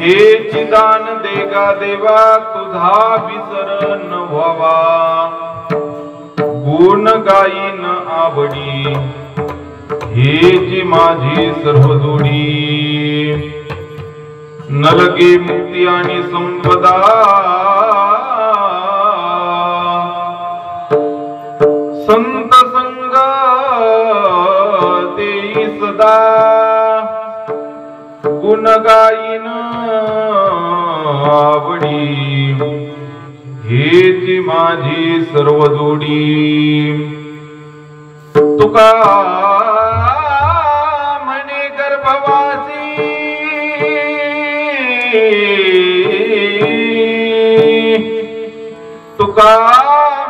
हे चिदान देगा देवा तुझा विसर न व्हावा गुण गाईन आवडी हेची माझी सर्व जोडी न लगे मुक्ती आणि संपदा संत संग देई सदा गुण गाईन आवडी हेची माझी सर्व जोडी तुका म्हणे गर्भवासी तुका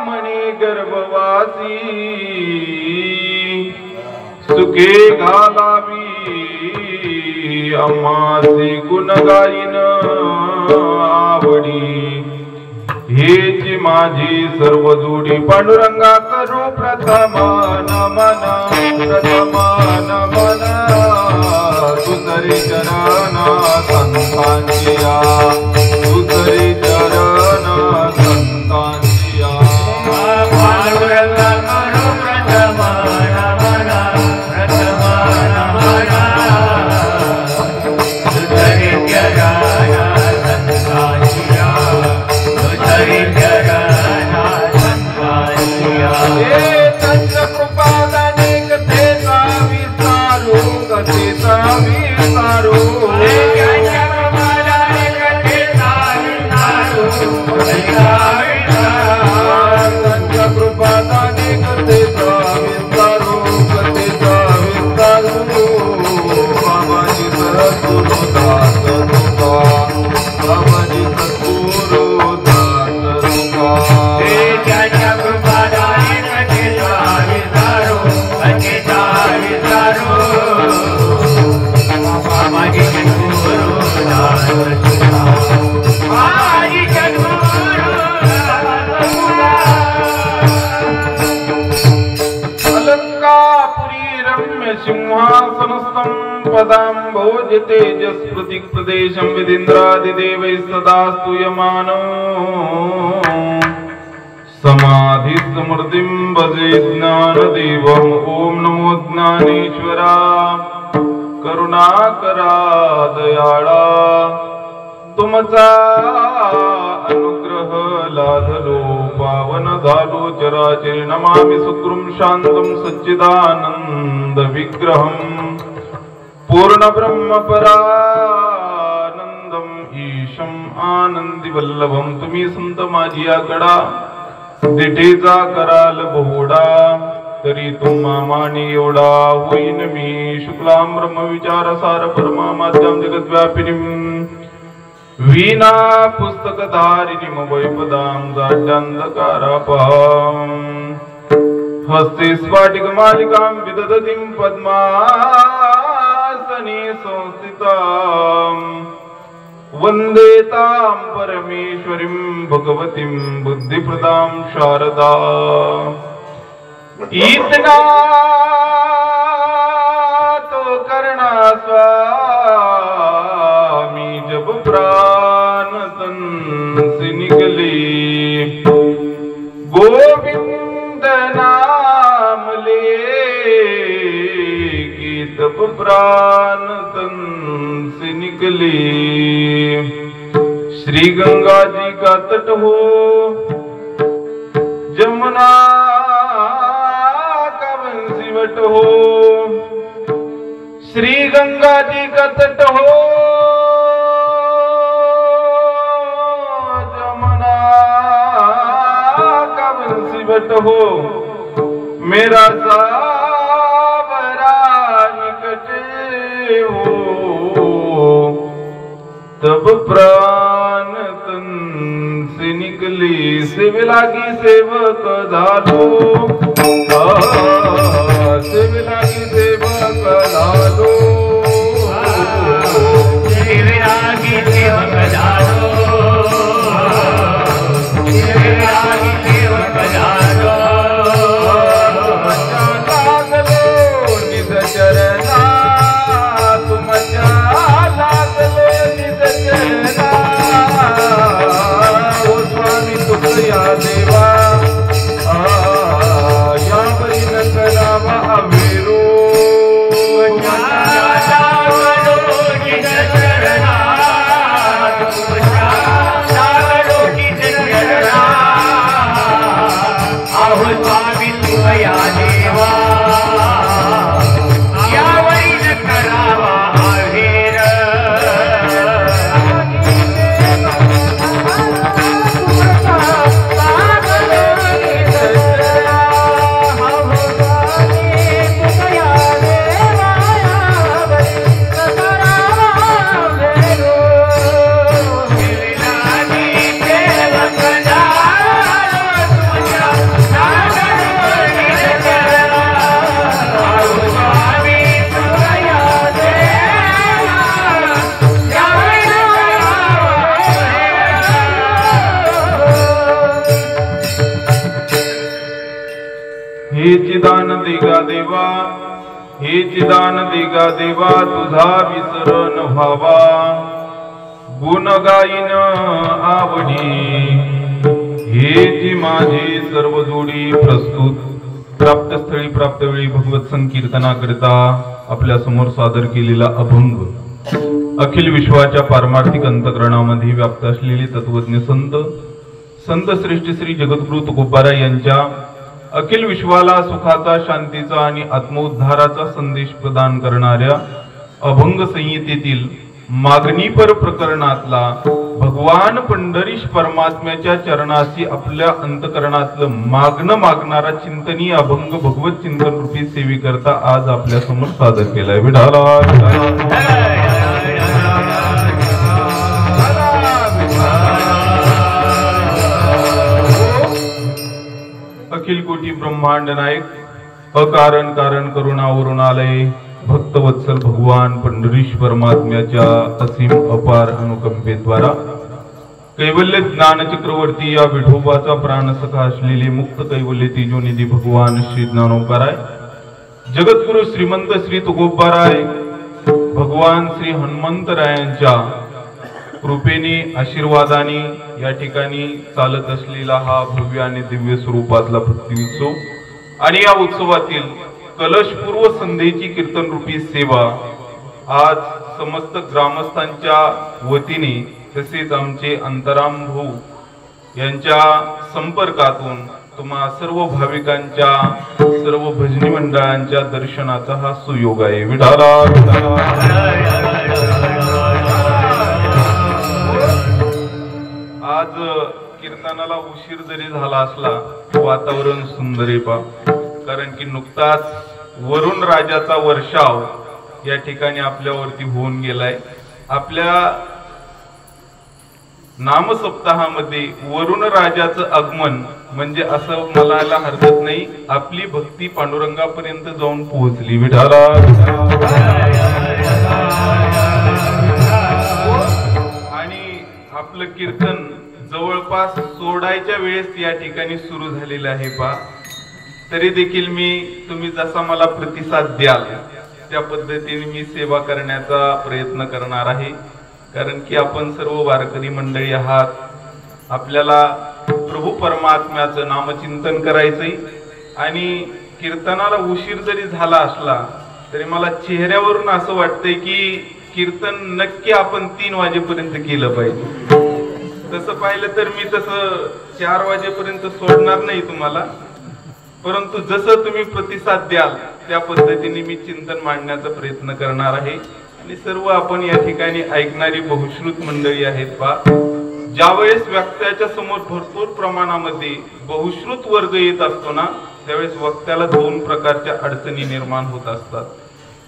म्हणे गर्भवासी सुखे घालावी आम्हासी गुण गाईन आवडी हेची माझी सर्व जोडी पांडुरंगा करू प्रथम नमन तुझे चरण संतांचिया तुझे चरण संतांचिया पांडुरंगा करू प्रथम नमन तुझे चरण संतांचिया तुझे चरण संतांचिया सिंहासनस्थं पदाम्भोज तेजस्पृतिक प्रदेशं विदिन्द्रादिदेवैः सदा स्तूयमानो समाधि समृद्धिं भजे ज्ञानदेवम् ॐ नमो ज्ञानेश्वरा करुणाकरा दयाळा तुमचा अनुग्रह लाधलो पावन झालो चराचर नमामि सुकृं शांतं सच्चिदानंद विग्रहं पूर्ण ब्रह्म परानंदं ईशं आनंदी वल्लभं तुम्ही संत माझी आकडा दिठेचा कराल बहुडा तरी तुम्हा माने एवढा होईन मी शुक्लां ब्रह्म विचार सार परमा माध्यम जगत व्यापिनीं वीणा पुस्तक धारिणी वैपदां जाड्यांधकारापहां हस्ते स्फाटिक मालिकां विदधतीं पद्मासने संस्थितां वन्दे तां परमेश्वरीं भगवतीं बुद्धिप्रदां शारदा इतना तो करना स्वामी जब प्राण तन से निकले गोविंद नाम ले तब प्राण तन से निकले श्री गंगा जी का तट हो जमुना का बंसीवट हो श्री गंगा जी का तट हो जमुना का बंसीवट हो मेरा सावरा निकट हो तब प्राण तन से निकली सेवलागी सेवक झालो सेवलागी सेवक झालो सेवलागी सेवक झालो सेवलागी सेवक झालो लागलो निज चरणा तुमच्या लागलो निज चरणा हेची दान देगा देवा, हेची दान देगा देवा, तुझा विसर न व्हावा, गुण गाईन आवडी, हेची माझी सर्व जोडी. प्रस्तुत प्राप्त स्थळी प्राप्त वेळी भगवत संकीर्तना करता आपल्या समोर सादर केलेला अभंग अखिल विश्वाच्या पारमार्थिक अंतकरणामध्ये व्याप्त असलेले तत्वज्ञ संत श्रेष्ठ श्री जगद्गुरु तुकोबारा यांच्या अखिल विश्वाला सुखाचा, शांतीचा आणि आत्मोद्धाराचा संदेश प्रदान करणाऱ्या अभंग संहितेतील मागणीपर प्रकरणातला भगवान पंढरीश परमात्म्याच्या चरणाशी आपल्या अंतकरणातलं मागणं मागणारा चिंतनीय अभंग भगवत चिंतन रूपी सेवी करता आज आपल्या समोर सादर केलाय. विठाला अखिल कोटी ब्रह्मांड नायक अकारण कारण करुणावरून आलय भक्तवत्सल भगवान पंढरीश परमात्म्याच्या असीम अपार अनुकंपेद्वारा कैवल्य ज्ञान चक्रवर्ती या विठोबाचा प्राणसखा असलेले मुक्त कैवल्य तेजोनिधी भगवान श्री ज्ञानोबाराय, जगद्गुरु श्रीमंत श्री तुकोबाराय, भगवान श्री हनुमंतरायांच्या कृपेने आशीर्वादाने या ठिकाणी चालत असलेला हा भव्य आणि दिव्य स्वरूपातला भक्ती उत्सव आणि या उत्सवातील कलशपूर्व संध्येची कीर्तन रूपी सेवा आज समस्त ग्रामस्थांच्या वतीने तसेच आमचे अंतराम भाऊ यांच्या संपर्कातून तुम्हा सर्व भाविकांच्या, सर्व भजनी मंडळांच्या दर्शनाचा हा सुयोग आहे. विठाला आज कीर्तनाला उशीर जरी झाला असला वातावरण सुंदर आहे पा, कारण की नुकताच वरुण राजाचा वर्षाव या ठिकाणी आपल्यावरती होऊन गेलाय. आपल्या नामसप्ताहामध्ये वरुण राजाचं आगमन म्हणजे असं म्हणायला हरकत नाही, आपली भक्ती पांडुरंगापर्यंत जाऊन पोहोचली. विठाला आणि आपलं कीर्तन जवळपास सोडायच्या वेळेस या ठिकाणी सुरू झालेलं आहे पा. तरी देखील तुम्ही जसा मला प्रतिसाद द्याल त्या पद्धतीने मी सेवा करण्याचा प्रयत्न करणार आहे. कारण की आपण सर्व वारकरी मंडळी आहात, आपल्याला प्रभू परमात्म्याचं नामचिंतन करायचंय आणि कीर्तनाला उशीर जरी झाला असला तरी मला चेहऱ्यावरून असं वाटतंय की कीर्तन नक्की आपण 3 वाजेपर्यंत केलं पाहिजे. तसं पाहिलं तर मी तसं 4 वाजेपर्यंत सोडणार नाही तुम्हाला, परंतु जसं तुम्ही प्रतिसाद द्याल त्या पद्धतीने मी चिंतन मांडण्याचा प्रयत्न करणार आहे. आणि सर्व आपण या ठिकाणी ऐकणारी बहुश्रुत मंडळी आहेत पा. ज्यावेळेस वक्त्याच्या समोर भरपूर प्रमाणामध्ये बहुश्रुत वर्ग येत असतो ना, त्यावेळेस वक्त्याला 2 प्रकारच्या अडचणी निर्माण होत असतात.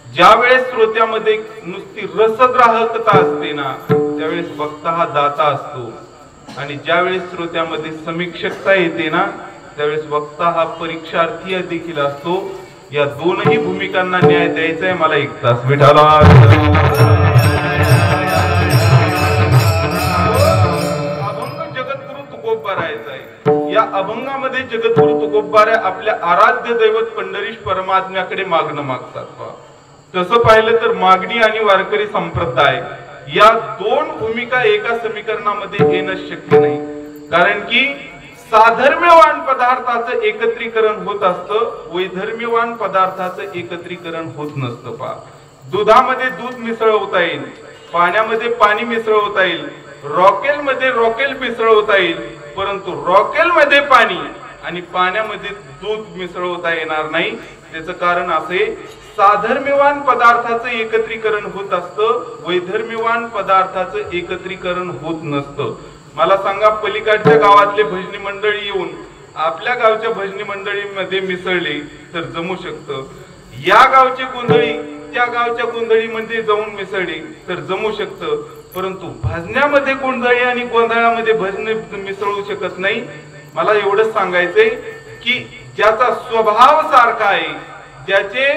ज्यावेळेस श्रोत्यामध्ये नुसती रसग्राहकता असते ना, त्यावेळेस वक्ता हा दाता असतो, आणि ज्यावेळेस श्रोत्यामध्ये समीक्षकता येते ना, त्यावेळेस वक्ता हा परीक्षार्थी देखील असतो. या दोनही भूमिकांना न्याय द्यायचा आहे मला 1 तास. विठाला अभंग जगद्गुरु तुकोबारायचा आहे. या अभंगामध्ये जगद्गुरु तुकोबारा आपल्या आराध्य दैवत पंढरीश परमात्म्याकडे मागणं मागतात. तसं पाहिलं तर मागणी आणि वारकरी संप्रदाय या 2 भूमिका एका समीकरणामध्ये येणं शक्य नाही. कारण की साधर्म्यवान पदार्थाचं एकत्रीकरण होत असतं, वैधर्म्यवान पदार्थाचं एकत्रीकरण होत नसतं. पा, दुधामध्ये दूध मिसळवता येईल, पाण्यामध्ये पाणी मिसळवता येईल, रॉकेल मध्ये रॉकेल मिसळवता येईल, परंतु रॉकेल मध्ये पाणी आणि पाण्यामध्ये दूध मिसळवता येणार नाही. त्याचं कारण असे, साधर्म्यवान पदार्थाचं एकत्रीकरण होत असतं, वैधर्म्यवान पदार्थाचं एकत्रीकरण होत नसतं. मला सांगा, पलीकडच्या गावातले भजनी मंडळी येऊन आपल्या गावच्या भजनी मंडळीमध्ये मिसळले तर जमू शकतं. या गावचे गोंधळी त्या गावच्या गोंधळीमध्ये जाऊन मिसळले तर जमू शकतं, परंतु भजण्यामध्ये गोंधळी आणि गोंधळामध्ये भजन मिसळू शकत नाही. मला एवढंच सांगायचंय की ज्याचा स्वभाव सारखा आहे, ज्याचे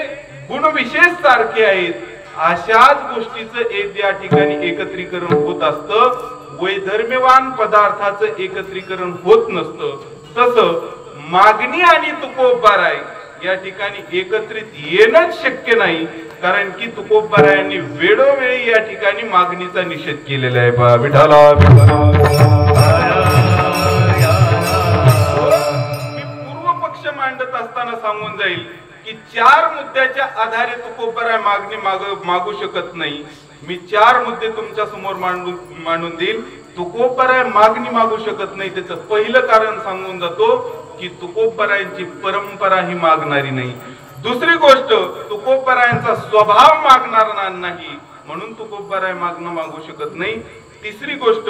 गुण विशेष सारखे आहेत, अशाच गोष्टीचं या ठिकाणी एकत्रीकरण होत असतं, वैधर्म्यवान पदार्थाचं एकत्रीकरण होत नसतं. तसं मागणी आणि तुकोबाराय या ठिकाणी एकत्रित येणंच शक्य नाही, कारण की तुकोबारायांनी वेळोवेळी या ठिकाणी मागणीचा निषेध केलेला आहे. बा विठाला मी पूर्व पक्ष मांडत असताना सांगून जाईल की 4 मुद्द्याच्या आधारे तुकोबाराय मागणी मागू शकत नाही. मी 4 मुद्दे तुमच्या समोर मांडून देईल. तुकोबाराय मागणी मागू शकत नाही त्याचं पहिलं कारण सांगून जातो की तुकोबारायांची परंपरा ही मागणारी नाही. दुसरी गोष्ट, तुकोबारायांचा स्वभाव मागणारा नाही, म्हणून तुकोबाराय मागणं मागू शकत नाही. तिसरी गोष्ट,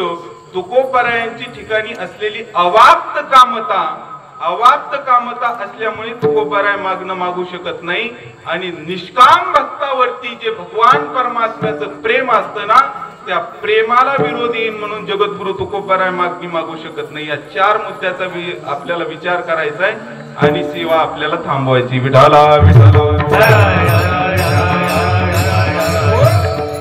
तुकोबारायांची ठिकाणी असलेली अवाप्त कामता असल्यामुळे तुकोबाराय मागणं मागू शकत नाही. आणि निष्काम भक्तावरती जे भगवान परमात्म्याचं प्रेम असतं ना, त्या प्रेमाला विरोध येईल म्हणून जगद्गुरु तुकोबाराय मागणी मागू शकत नाही. या 4 मुद्द्याचा आपल्याला विचार करायचा आहे आणि सेवा आपल्याला थांबवायची. विठाला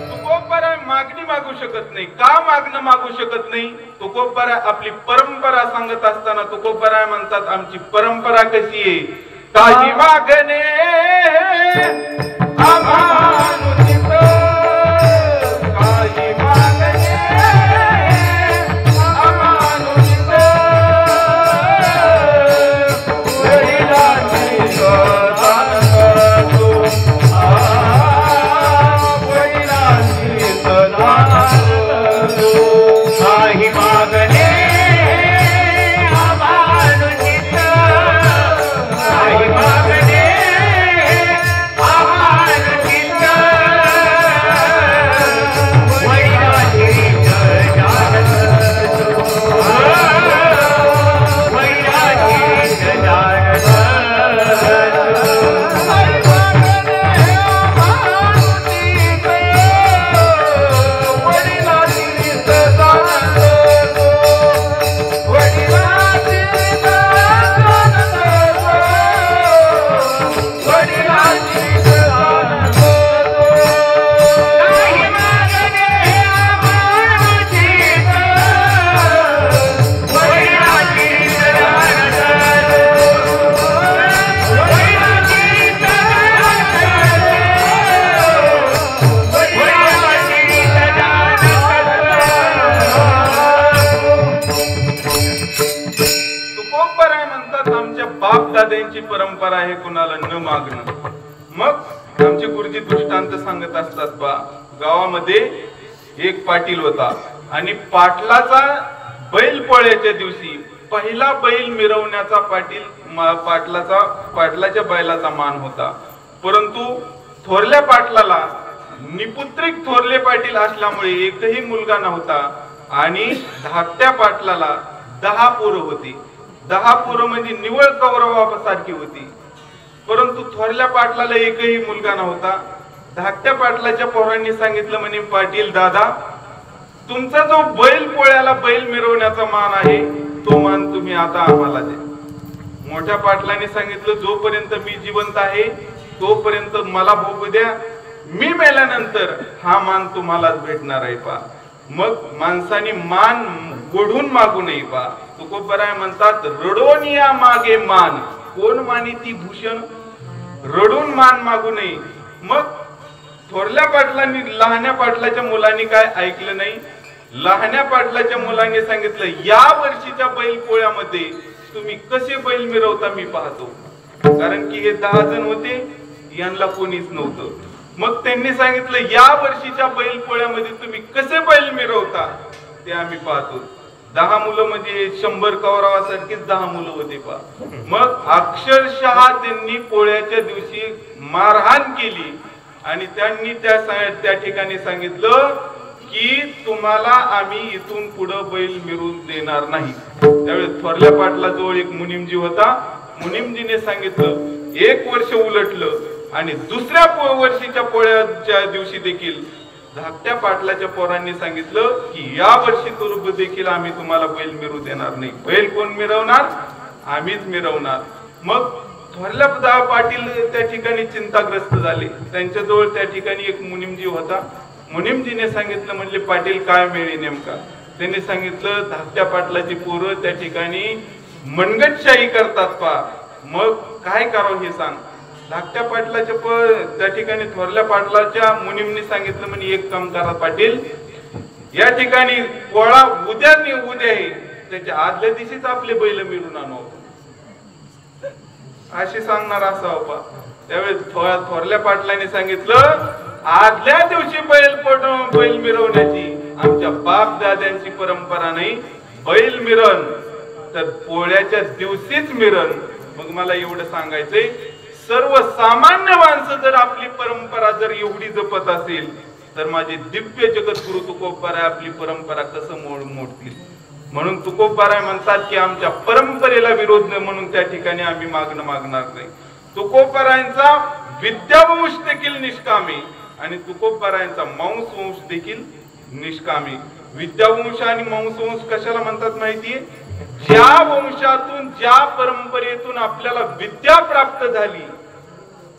तुकोबाराय मागणी मागू शकत नाही. का मागणं मागू शकत नाही? तुकोबाराय आपली परंपरा सांगत असताना तुकोबाराय म्हणतात, आमची परंपरा कशी आहे, काही मागणे परंपरा आहे कुणाला न मागणं. मग आमचे गुरुजी दृष्टांत सांगत असतात, बा गावामध्ये एक पाटील होता आणि पाटलाचा बैल पोळ्याच्या दिवशी पहिला बैल मिरवण्याचा पाटलाच्या बैलाचा मान होता. परंतु थोरल्या पाटलाला निपुत्रिक थोरले पाटील असल्यामुळे एकही मुलगा नव्हता आणि धाकट्या पाटलाला 10 पोरं होती. 10 पोरं म्हणजे निवळ कौरवासारखी होती. परंतु थोरल्या पाटलाला एकही मुलगा नव्हता. धाकट्या पाटलाच्या पोरांनी सांगितलं, म्हणे पाटील दादा, तुमचा जो बैल पोळ्याला बैल मिरवण्याचा मान आहे तो मान तुम्ही आता आम्हाला द्या. मोठ्या पाटलाने सांगितलं, जोपर्यंत मी जिवंत आहे तोपर्यंत मला भोगू द्या, मी मेल्यानंतर हा मान तुम्हालाच भेटणार आहे. पा मग माणसाने मान गोढून मागू नये. पा तुकोबाराय म्हणतात, रडोन या मागे मान, कोण मानी ती भूषण, रडून मान मागू नये. मग थोरल्या पाटलांनी लहान्या पाटलाच्या मुलांनी काय ऐकलं नाही. लहान्या पाटलाच्या मुलांनी सांगितलं, या वर्षीच्या बैल पोळ्यामध्ये तुम्ही कसे बैल मिरवता मी पाहतो. कारण की हे 10 जण होते, यांना कोणीच नव्हतं. मग त्यांनी सांगितलं, या वर्षीच्या बैल पोळ्यामध्ये तुम्ही कसे बैल मिरवता ते आम्ही पाहतो. 10 मुलं म्हणजे 100 कौरवासारखीच 10 मुलं होते. पा मग अक्षरशः त्यांनी पोळ्याच्या दिवशी मारहाण केली आणि त्यांनी त्या ठिकाणी सांगितलं की तुम्हाला आम्ही इथून पुढे बैल मिरवून देणार नाही. त्यावेळेस थोरल्या पाटला जवळ एक मुनिमजी होता. मुनिमजीने सांगितलं, 1 वर्ष उलटलं आणि दुसऱ्या वर्षीच्या पोळ्याच्या दिवशी देखील धाकट्या पाटलाच्या पोरांनी सांगितलं की या वर्षी तर देखील आम्ही तुम्हाला बैल मिरवू देणार नाही. बैल कोण मिरवणार? आम्हीच मिरवणार. मग थोरल्या पाटील त्या ठिकाणी चिंताग्रस्त झाले. त्यांच्याजवळ त्या ठिकाणी एक मुनिमजी होता. मुनिमजीने सांगितलं, म्हणले पाटील काय मिळे नेमका? त्यांनी सांगितलं, धाकट्या पाटलाची पोरं त्या ठिकाणी मनगटशाही करतात. पा मग काय करावं हे सांग. धाकट्या पाटलाच्या त्या ठिकाणी थोरल्या पाटलाच्या मुनीमनी सांगितलं म्हणे एक काम करा पाटील, या ठिकाणी पोळा उद्या आहे, त्याच्या आदल्या दिवशीच आपले बैल मिळून आणू अशी सांगणार असावं. त्यावेळेस थोरल्या पाटलाने सांगितलं आदल्या दिवशी बैल मिरवण्याची आमच्या बाप दाद्यांची परंपरा नाही, बैल मिरण तर पोळ्याच्या दिवशीच मिरण. मग मला एवढं सांगायचंय, सर्वसामान्य माणसं जर आपली परंपरा जर एवढी जपत असेल तर माझे दिव्य जगद्गुरु तुकोबाराय आपली परंपरा कसं मोडतील. म्हणून तुकोबाराय म्हणतात की आमच्या परंपरेला विरोध नाही म्हणून त्या ठिकाणी आम्ही मागणार नाही. तुकोबारायांचा विद्यावंश देखील निष्कामी आणि तुकोबारायांचा मांसवंश देखील निष्कामी. विद्यावंश आणि मांसवंश कशाला म्हणतात माहितीये? ज्या वंशातून ज्या परंपरेतून आपल्याला विद्या प्राप्त झाली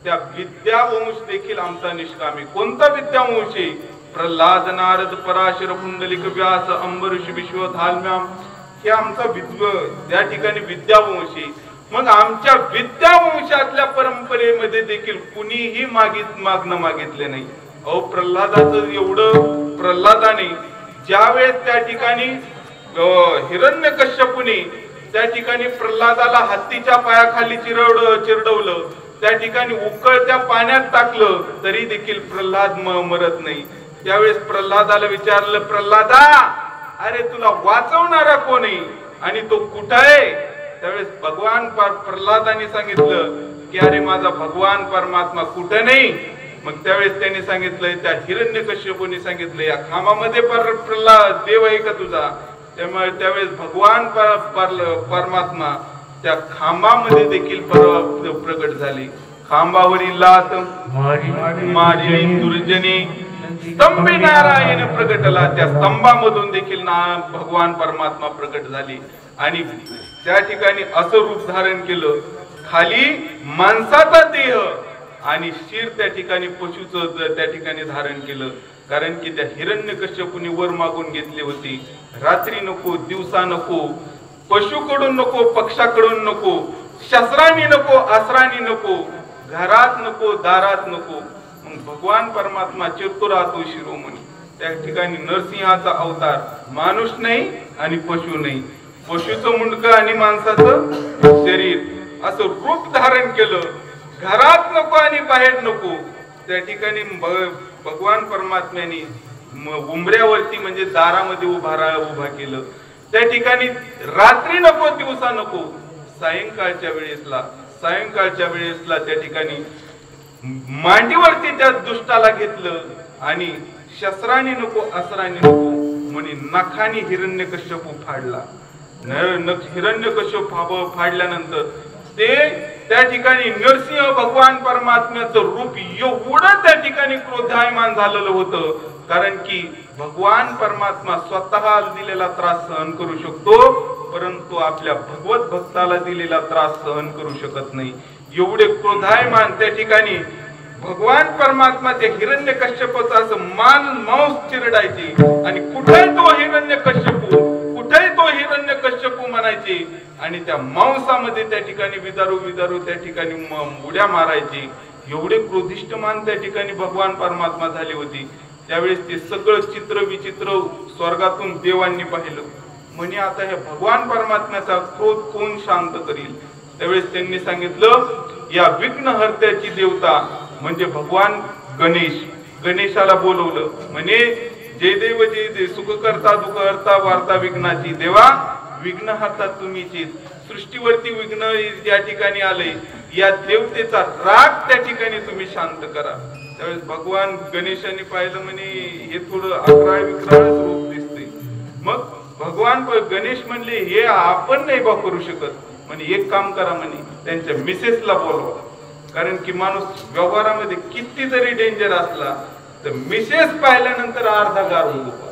त्या विद्यावंश देखील आमचा निष्कामी. कोणता विद्यावंश आहे? प्रल्हाद, नारद, पराशर, पुंडलिक, व्यास, अंबरीष, विश्वधाल्म्याम हे आमचा त्या ठिकाणी विद्यावंश आहे. मग आमच्या विद्यावंशातल्या परंपरेमध्ये देखील कुणीही मागणं मागितले नाही. अहो प्रल्हादाचं एवढं, प्रल्हादाने ज्यावेळेस त्या ठिकाणी हिरण्यकश्यपूने त्या ठिकाणी प्रल्हादाला हत्तीच्या पायाखाली चिरडवलं, त्या ठिकाणी उकळत्या पाण्यात टाकलं तरी देखील प्रल्हाद मरत नाही. त्यावेळेस प्रल्हादाला विचारलं, प्रल्हादा अरे तुला वाचवणारा कोण आहे आणि तो कुठं आहे? त्यावेळेस भगवान प्रल्हादाने सांगितलं की अरे माझा भगवान परमात्मा कुठं नाही. मग त्यावेळेस त्यांनी सांगितलंय, त्या हिरण्यकश्यपूने सांगितलं या खांबामध्ये प्रल्हाद देव आहे का तुझा? त्यामुळे त्यावेळेस भगवान परमात्मा त्या खांबामध्ये देखील प्रकट झाले. खांबावरील लात मारिणी दुर्जनी स्तंभी नारायण प्रकटला. त्या स्तंभामधून देखील भगवान परमात्मा प्रकट झाले आणि त्या ठिकाणी असं रूप धारण केलं, खाली माणसाचा देह आणि शिर त्या ठिकाणी पशुचं त्या ठिकाणी धारण केलं. कारण की त्या हिरण्यकश्यपूने वर मागून घेतली होती, रात्री नको, दिवसा नको, पशुकडून नको, पक्षाकडून नको, शस्त्रांनी नको, अस्त्रांनी नको, घरात नको, दारात नको. मग भगवान परमात्मा चिरतुरातो शिरोमणी त्या ठिकाणी नरसिंहाचा अवतार, माणूस नाही आणि पशु नाही, पशुचं मुंडकं आणि माणसाचं शरीर असं रूप धारण केलं. घरात नको आणि बाहेर नको. त्या ठिकाणी भगवान परमात्म्याने उंबऱ्यावरती म्हणजे दारामध्ये उभा केलं. त्या ठिकाणी रात्री नको, दिवसा नको, सायंकाळच्या वेळेसला त्या ठिकाणी मांडीवरती त्या दुष्टाला घेतलं आणि शस्त्रांनी नको, अस्त्रांनी नको म्हणे नखानी हिरण्यकश्यपू फाडला. हिरण्यकश्यप फाडल्यानंतर ते त्या ठिकाणी नरसिंह भगवान परमात्म्याचं रूप एवढं त्या ठिकाणी क्रोधायमान झालेलं होतं. कारण की भगवान परमात्मा स्वतः दिलेला त्रास सहन करू शकतो परंतु आपल्या भगवत भक्ताला दिलेला त्रास सहन करू शकत नाही. एवढे क्रोधायमान त्या ठिकाणी भगवान परमात्मा त्या हिरण्यकश्यपाचा असं मांस चिरडायचे आणि कुठे तो हिरण्यकश्यपू म्हणायचे आणि त्या मांसामध्ये त्या ठिकाणी विदारू त्या ठिकाणी उड्या मारायचे. एवढे क्रोधिष्ठमान त्या ठिकाणी भगवान परमात्मा झाले होते. त्यावेळेस ते सगळं चित्र विचित्र स्वर्गातून देवांनी पाहिलं. म्हणे आता हे भगवान परमात्म्याचा क्रोध कोण शांत करील? त्यावेळेस त्यांनी सांगितलं या विघ्नहर्त्याची देवता म्हणजे भगवान गणेशाला बोलवलं. म्हणे जय देव जय देव, सुख करता दुःख हरता वार्ता विघ्नाची, देवा विघ्नहर्ता तुम्हीच, सृष्टीवरती विघ्न या ठिकाणी आले, या देवतेचा राग त्या ठिकाणी तुम्ही शांत करा. त्यावेळेस भगवान गणेशाने पाहिलं म्हणे हे थोडं अकराळ विक्राळच रूप दिसते. मग भगवान गणेश म्हणले हे आपण नाही बा करू शकत. म्हणे एक काम करा, म्हणे त्यांच्या मिसेसला बोलवा. कारण की माणूस व्यवहारामध्ये किती जरी डेंजर असला तर मिसेस पाहिल्यानंतर अर्धा गार होतो.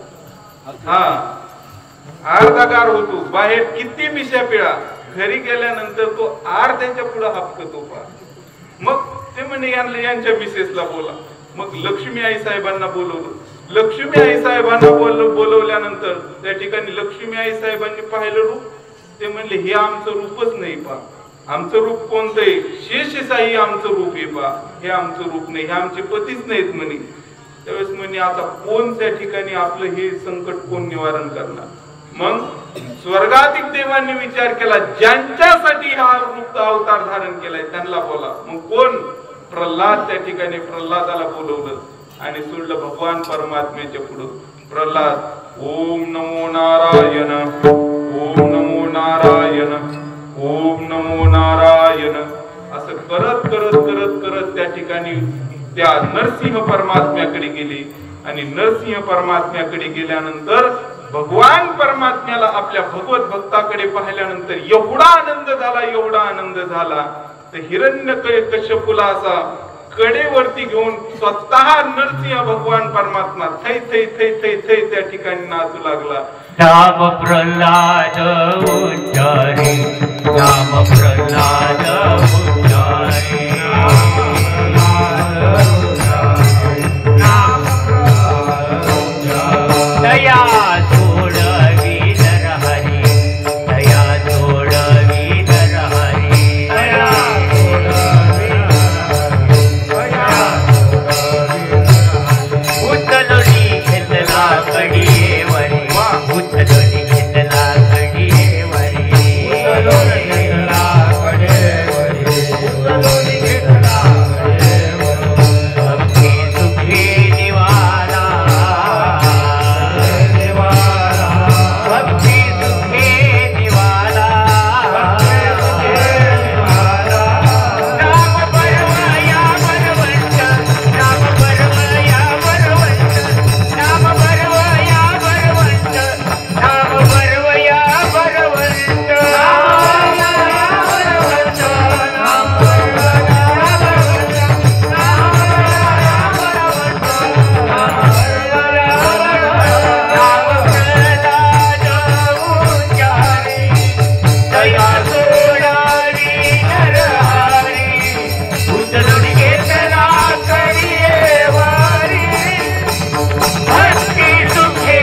अर्धा गार होतो. बाहेर किती मिशा पिळा, घरी गेल्यानंतर तो अर्ध्याच्या पुढे हापकतो. मग ते म्हणे यांच्या मिसेसला बोला. मग लक्ष्मी आई साहेबांना बोलवलं. लक्ष्मी आई साहेबांना बोलवल्यानंतर त्या ठिकाणी लक्ष्मी आई साहेबांनी पाहिलं रूप. ते म्हणले हे आमचं रूपच नाही पा, आमचं रूप कोणतं आहे? शेषशाही आमचं रूप आहे बा, हे आमचं रूप नाही, हे आमचे पतीच नाहीत म्हणे. त्यावेळेस म्हणे आता कोण त्या ठिकाणी आपलं हे संकट कोण निवारण करणार? मग स्वर्गाधिक देवांनी विचार केला, ज्यांच्यासाठी हा रूप अवतार धारण केलाय त्यांना बोला. मग कोण? प्रल्हाद. त्या ठिकाणी प्रल्हादाला बोलवलं आणि सोडलं भगवान परमात्म्याच्या पुढं. प्रल्हाद ओम नमो नारायण, ओम नमो नारायण, ओम नमो नारायण असं करत करत करत करत त्या ठिकाणी त्या नरसिंह परमात्म्याकडे गेले. आणि नरसिंह परमात्म्याकडे गेल्यानंतर भगवान परमात्म्याला आपल्या भगवत भक्ताकडे पाहिल्यानंतर एवढा आनंद झाला, एवढा आनंद झाला तर हिरण्यकश्यपूला असा कडेवरती घेऊन स्वतः नरसिंह भगवान परमात्मा थै थै थै थै थै त्या ठिकाणी नाचू लागला. नाम प्रल्हाद उच्चारे, नाम प्रल्हाद उच्चारे, दया सोडवी नर हरी, दया सोडवी नर हरी, दया उचलुनी घेतला कडिये वरी, उचलुनी घेतला कडिये वरी, उचलुनी घेतला कडिये वरी, उचलुनी घेतला कडिये वरी, भक्ती सुखी निवारा, निवारा, भक्ती सुखी निवारा, निवारा, नाम परमया परवंत, नाम परमया परवंत, नाम परमया परवंत, नाम परमया परवंत, दया सोडावी नरहरी, उचलून घेतला कडिये वारी, भक्ती सुखे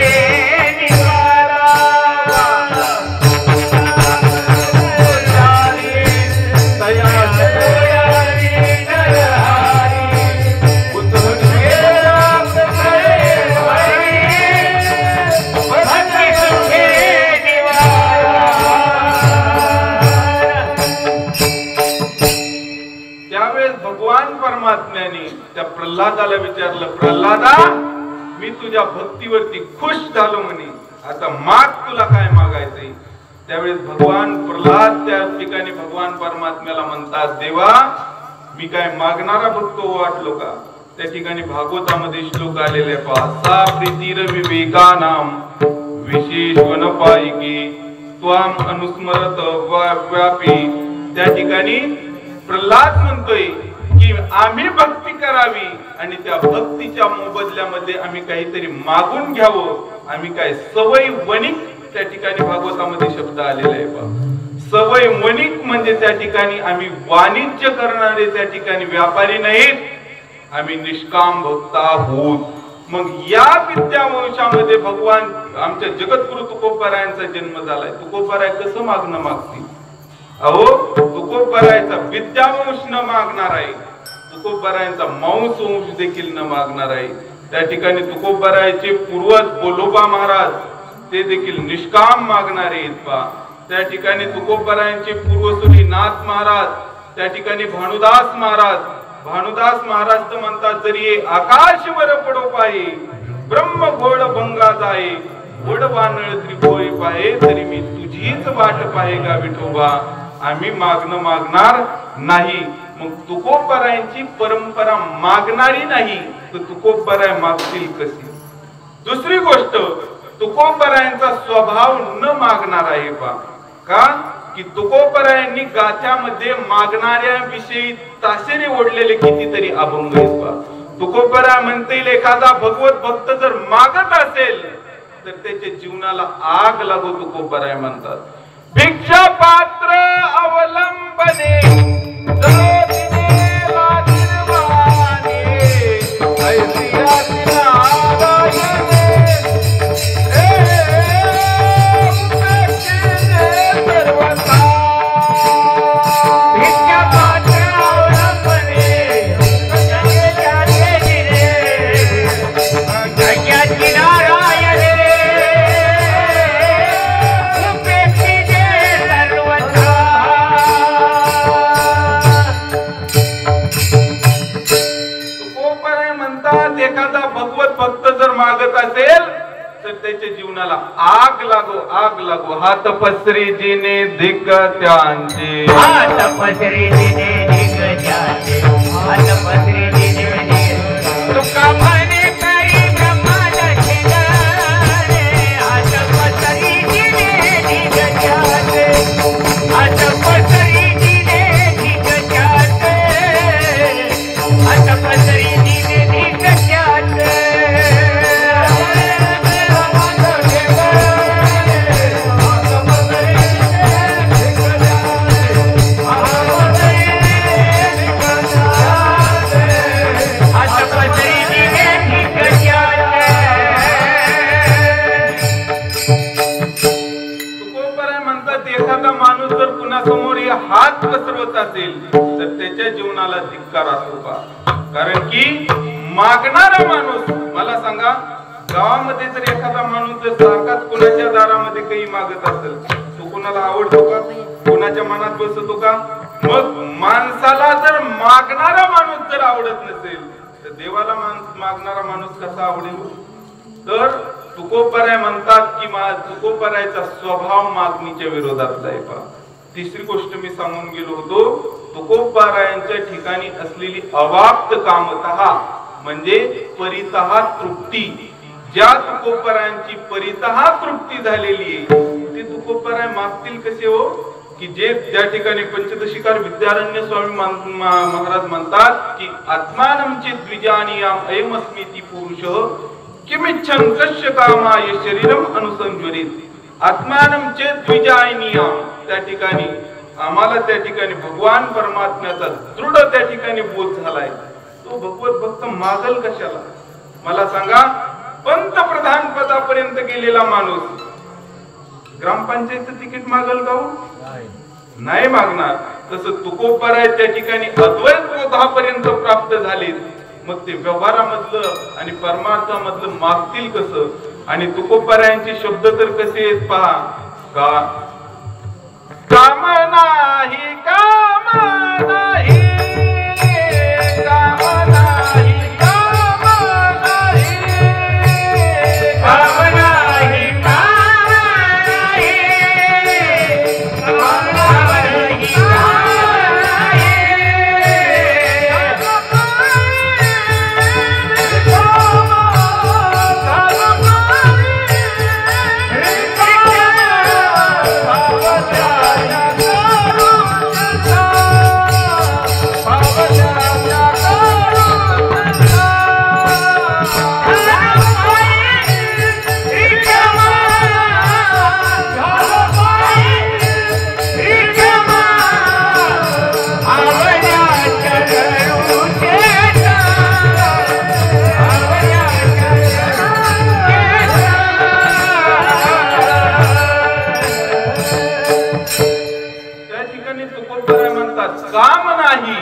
निवारा, दया सोडावी नरहरी, उचलून घेतला कडिये वारी, भक्ती सुखे निवारा. त्यावेळेस भगवान परमात्म्याने त्या प्रल्हादाला विचारलं, प्रल्हादा मी तुझ्या भक्तीवरती खुश झालो म्हणे, आता माग तुला काय मागायचंय? त्यावेळेस भगवान प्रल्हाद त्या ठिकाणी भगवान परमात्म्याला म्हणतात, देवा मी काय मागणारा भक्त वाटलो का? त्या ठिकाणी भागवतामध्ये श्लोक आलेले पहा, सा प्रीतीर विवेकानाम विशेषवन पायिकी त्वाम अनुस्मरत व्यापी. त्या ठिकाणी प्रल्हाद म्हणतोय की आम्ही भक्ती करावी आणि त्या भक्तीच्या मोबदल्यामध्ये आम्ही काहीतरी मागून घ्यावं. आम्ही काय सवय वणिक, त्या ठिकाणी भागवतामध्ये शब्द आलेला आहे पहा. सवय वणिक म्हणजे त्या ठिकाणी आम्ही वाणिज्य करणारे त्या ठिकाणी व्यापारी नाहीत, आम्ही निष्काम भक्त आहोत. मग या विद्यावंशामध्ये भगवान आमच्या जगद्गुरु तुकोबारायांचा जन्म झालाय. तुकोबाराय कसं मागणं मागतील? अहो तुकोबारायचा विद्यावंश न मागणार आहे, तुकोबारायांचा मांसवंश देखील न मागणार आहे. त्या ठिकाणी तुकोबारायचे पूर्वज बोलोबा महाराज ते देखील निष्काम मागणारे आहेत पा. त्या ठिकाणी तुकोबारायांचे पूर्वसुरी नाथ महाराज, त्या ठिकाणी भानुदास महाराज, भानुदास महाराज तर म्हणतात, जरी आकाशवर पडो पाहे ब्रह्म घोड भंगा जाये, घोड वानळ त्रिभोई पाहे, तरी मी तुझीच वाट पाहे गा विठोबा. आम्ही मागणं मागणार नाही. मग तुकोबारायांची परंपरा मागणारी नाही तर तुकोबाराय मागतील कशी? दुसरी गोष्ट, तुकोबारायांचा स्वभाव न मागणार आहे पा. का की तुकोबारायांनी गाथ्यामध्ये मागणाऱ्या विषयी ताशेरे ओढलेले कितीतरी अभंग आहेत पा. तुकोबाराय म्हणतील, एखादा भगवत भक्त जर मागत असेल तर त्याच्या जीवनाला आग लागो. तुकोबाराय म्हणतात, भिक्षा पात्र अवलंबने त्याच्या जीवनाला आग लागो हात पसरी जिने धिक त्यांचे हात पसरी जिने धिक त्यांचे हात पसरी जिने धिक तुका म्हणे करी ब्रह्माला छिंदारे हात पसरी जिने धिक त्यांचे हात पसरी जिने धिक त्यांचे हात पसरी जिने धिक त्यांचे एखादा माणूस जर कुणासमोर हात पसरवत असेल तर त्याच्या जीवनाला धिक्कार असतो का? कारण की मागणारा माणूस, मला सांगा, गावामध्ये जर एखादा माणूस जर सारखाच कुणाच्या दारामध्ये काही मागत असेल, तो कुणाला आवडतो का? कुणाच्या मनात बसतो का? मग माणसाला जर मागणारा माणूस जर आवडत नसेल तर देवाला मागणारा माणूस कसा आवडेल? तर तुकोबराय म्हणतात की तुकोबरायचा स्वभाव मागणीच्या विरोधातला आहे. पहा, तिसरी गोष्ट मी सांगून गेलो होतो, तुकोबरायांच्या ठिकाणी असलेली अवाप्त कामतः म्हणजे परितः तृप्ती. ज्या तुकोबरायांची परितः तृप्ती झालेली आहे ती तुकोबराय मागतील कसे हो? की जे ज्या ठिकाणी पंचदशिकार विद्यारण्य स्वामी महाराज म्हणतात की आत्मानमचे द्विजानियाम अयमस्मिती पुरुष किमिच्छन कश्य कामाय शरीरम अनुसंज्वरित. आत्मानम चेत द्विजानियाम, त्या ठिकाणी आम्हाला त्या ठिकाणी भगवान परमात्म्याचा दृढ त्या ठिकाणी बोध झालाय. तो भगवत भक्त मागल कशाला? मला सांगा, पंतप्रधान पदापर्यंत गेलेला माणूस ग्रामपंचायतचं तिकीट मागल का? नाही मागणार. तसं तुकोबराय त्या ठिकाणी अद्वैत बोधापर्यंत प्राप्त झाले, मग ते व्यवहारामधलं आणि परमार्थामधलं मागतील कसं? आणि तुकोबरायांचे शब्द तर कसे आहेत पहा. काम नाही काम नाही काम नाही काम नाही काम नाही काम नाही काम नाही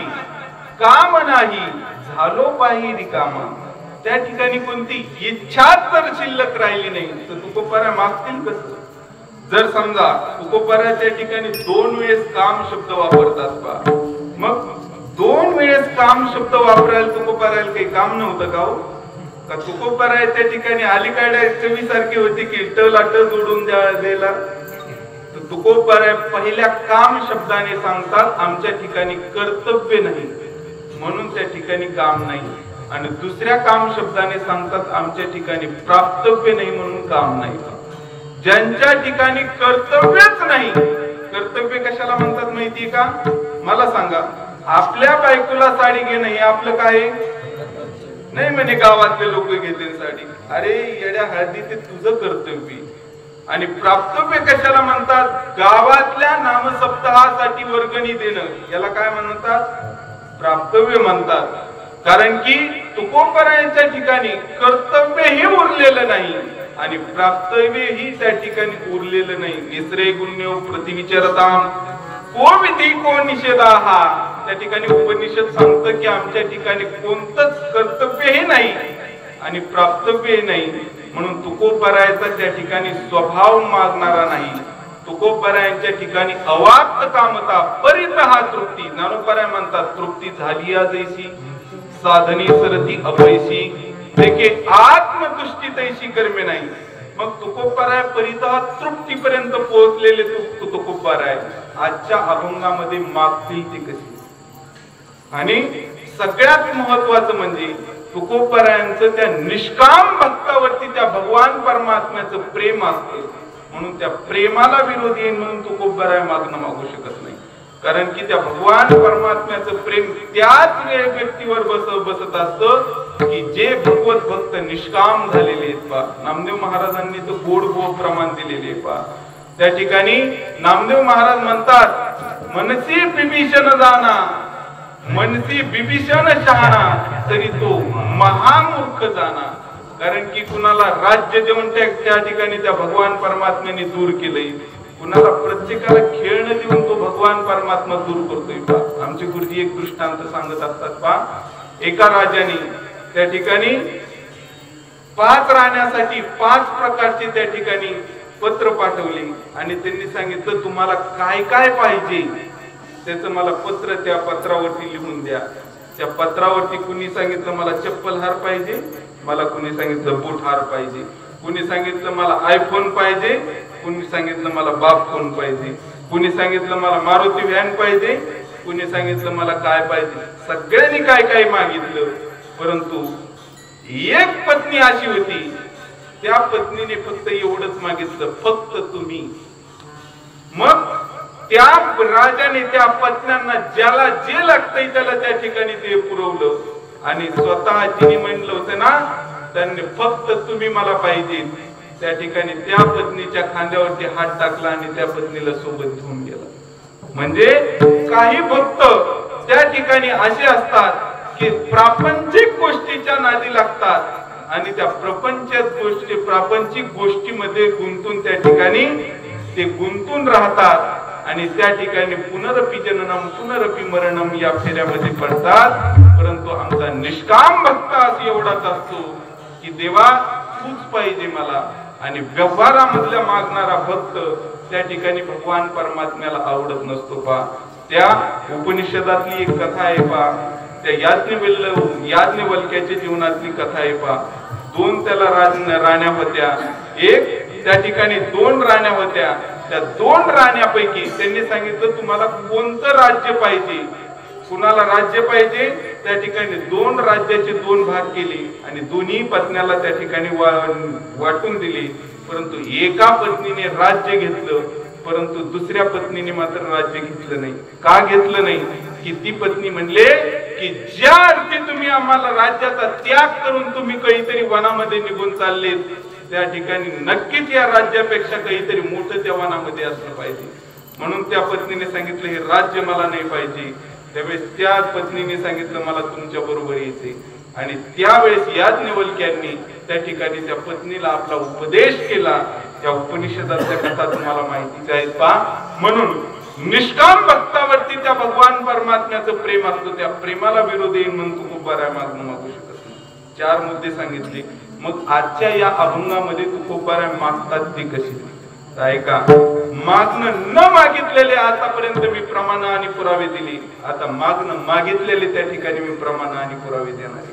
काम नाही झालो पाही रिकामा. त्या ठिकाणी कोणती इच्छाच जर शिल्लक राहिली नाही तर तुकोबराय मागतील कसं? जर समजा तुकोबराय त्या ठिकाणी 2 वेळेस काम शब्द वापरतात पहा, मग 2 वेळेस काम शब्द वापरायला तुकोबरायला काही काम नव्हतं का हो? का तुकोबराय त्या ठिकाणी अलीकडे चवीसारखी होती की टलाट जोडून द्यायला? तर तुकोबराय पहिल्या काम शब्दाने सांगतात आमच्या ठिकाणी कर्तव्य नाही म्हणून त्या ठिकाणी काम नाही, आणि दुसऱ्या काम शब्दाने सांगतात आमच्या ठिकाणी प्राप्तव्य नाही म्हणून काम नाही. ज्यांच्या ठिकाणी कर्तव्यच नाही, कर्तव्य कशाला म्हणतात माहितीये का? मला सांगा, आपल्या बायकोला साडी घेणं हे आपलं काय नाही? म्हणे गावातले लोक घेतील साडी. अरे येड्या हळदी, ते तुझं कर्तव्य. आणि प्राप्तव्य कशाला म्हणतात? गावातल्या नामसप्ताहासाठी वर्गणी देणं याला काय म्हणतात? प्राप्तव्य म्हणतात. कारण की तुकोबरायांच्या ठिकाणी कर्तव्यही उरलेलं नाही आणि प्राप्तव्यही त्या ठिकाणी उरलेलं नाही. निसरे गुण्यो प्रतिविचरताम को विधी को निषेधाहा. त्या ठिकाणी उपनिषद सांगतं की आमच्या ठिकाणी कोणतंच कर्तव्यही नाही आणि प्राप्तव्यही नाही, म्हणून तुकोबरायचा त्या ठिकाणी स्वभाव मागणारा नाही. तुकोबरायांच्या ठिकाणी अवाप्त कामता परितः तृप्ती. ज्ञानोबराय म्हणतात तृप्ती झाली जैसी साधनी सरती अपैसी देखे आत्मतुष्टी तैसी कर्मे नाही. मग तुकोबाराय परितः तृप्तीपर्यंत पोहोचलेले तुकोबाराय आजच्या अभंगामध्ये मागतील ती कशी. आणि सगळ्यात महत्वाचं म्हणजे तुकोबारायांचं त्या निष्काम भक्तावरती त्या भगवान परमात्म्याचं प्रेम असतं, म्हणून त्या प्रेमाला विरोधी येईल म्हणून तुकोबाराय मागणं मागू शकत नाही. कारण की त्या भगवान परमात्म्याचं प्रेम त्याच व्यक्तीवर बसत असतं की जे भगवत भक्त निष्काम झालेले आहेत. पा नामदेव महाराजांनी तर गोड गोड प्रमाण दिलेले आहे. पा त्या ठिकाणी नामदेव महाराज म्हणतात, मनसी बिभीषण जाना मनसी बिभीषण शहाणा तरी तो महामूर्ख जाना. कारण की कुणाला राज्य देऊन त्या ठिकाणी त्या भगवान परमात्म्याने दूर केलंय, कुणाला प्रत्येकाला खेळणं देऊन तो भगवान परमात्मा दूर करतोय. पा आमचे गुरुजी एक दृष्टांत सांगत असतात. पा एका राजाने त्या ठिकाणी 5 राहण्यासाठी 5 प्रकारचे त्या ठिकाणी पत्र पाठवले आणि त्यांनी सांगितलं तुम्हाला काय काय पाहिजे त्याचं मला पत्र त्या पत्रावरती लिहून द्या. त्या पत्रावरती कुणी सांगितलं मला चप्पल हार पाहिजे, मला कुणी सांगितलं बूट हार पाहिजे, कुणी सांगितलं मला आयफोन पाहिजे, कुणी सांगितलं मला बाप फोन पाहिजे, कुणी सांगितलं मला मारुती व्हॅन पाहिजे, कुणी सांगितलं मला काय पाहिजे. सगळ्यांनी काय काय मागितलं, परंतु एक पत्नी अशी होती त्या पत्नीने फक्त एवढंच मागितलं, फक्त तुम्ही. मग त्या राजाने त्या पत्न्यांना ज्याला जे लागतंय त्याला त्या ठिकाणी ते पुरवलं आणि स्वतः जिने म्हणलं होतं ना त्यांनी फक्त तुम्ही मला पाहिजे त्या ठिकाणी त्या पत्नीच्या खांद्यावरती हात टाकला आणि त्या पत्नीला सोबत घेऊन गेला. म्हणजे काही भक्त त्या ठिकाणी असे असतात की प्रापंचिक गोष्टीच्या नादी लागतात आणि त्या प्रापंचिक गोष्टीमध्ये गुंतून त्या ठिकाणी ते गुंतून राहतात आणि त्या ठिकाणी पुनरपि जननम पुनरपि मरणम या फेऱ्यामध्ये पडतात. परंतु आमचा निष्काम भक्त असं एवढाच असतो की देवा तूच पाहिजे मला. आणि व्यवहारामधल्या मागणारा भक्त त्या ठिकाणी भगवान परमात्म्याला आवडत नसतो. पा त्या उपनिषदातली एक कथा आहे. पा त्या याज्ञवल्क्याच्या जीवनातली कथा आहे. पा 2 त्याला राण्या होत्या. एक त्या ठिकाणी 2 राण्या होत्या. त्या 2 राण्यापैकी त्यांनी सांगितलं तुम्हाला कोणतं राज्य पाहिजे, कुणाला राज्य पाहिजे. त्या ठिकाणी 2 राज्याचे 2 भाग केले आणि दोन्ही पत्न्याला त्या ठिकाणी वाटून दिले. परंतु एका पत्नीने राज्य घेतलं, परंतु दुसऱ्या पत्नीने मात्र राज्य घेतलं नाही. का घेतलं नाही की ती पत्नी म्हणले की ज्या अर्थी तुम्ही आम्हाला राज्याचा त्याग करून तुम्ही काहीतरी वनामध्ये निघून चालले त्या ठिकाणी नक्कीच या राज्यापेक्षा काहीतरी मोठं त्या वनामध्ये असलं पाहिजे. म्हणून त्या पत्नीने सांगितलं हे राज्य मला नाही पाहिजे. त्यावेळेस त्या पत्नीने सांगितलं मला तुमच्या बरोबर यायचे. आणि त्यावेळेस याज्ञवल्क्यांनी त्या ठिकाणी त्या पत्नीला आपला उपदेश केला. त्या उपनिषदातल्या कथा तुम्हाला माहितीच आहेत. पा म्हणून निष्काम भक्तावरती त्या भगवान परमात्म्याचं प्रेम असतं. त्या प्रेमाला विरोध येईल म्हणून तुकोबाराय मागणं मागू शकत नाही. 4 मुद्दे सांगितले. मग आजच्या या अभंगामध्ये तुकोबाराय मागतात ती कशी ऐका. मागणं न मागितलेले आतापर्यंत मी प्रमाण आणि पुरावे दिले, आता मागणं मागितलेले त्या ठिकाणी मी प्रमाण आणि पुरावे देणार.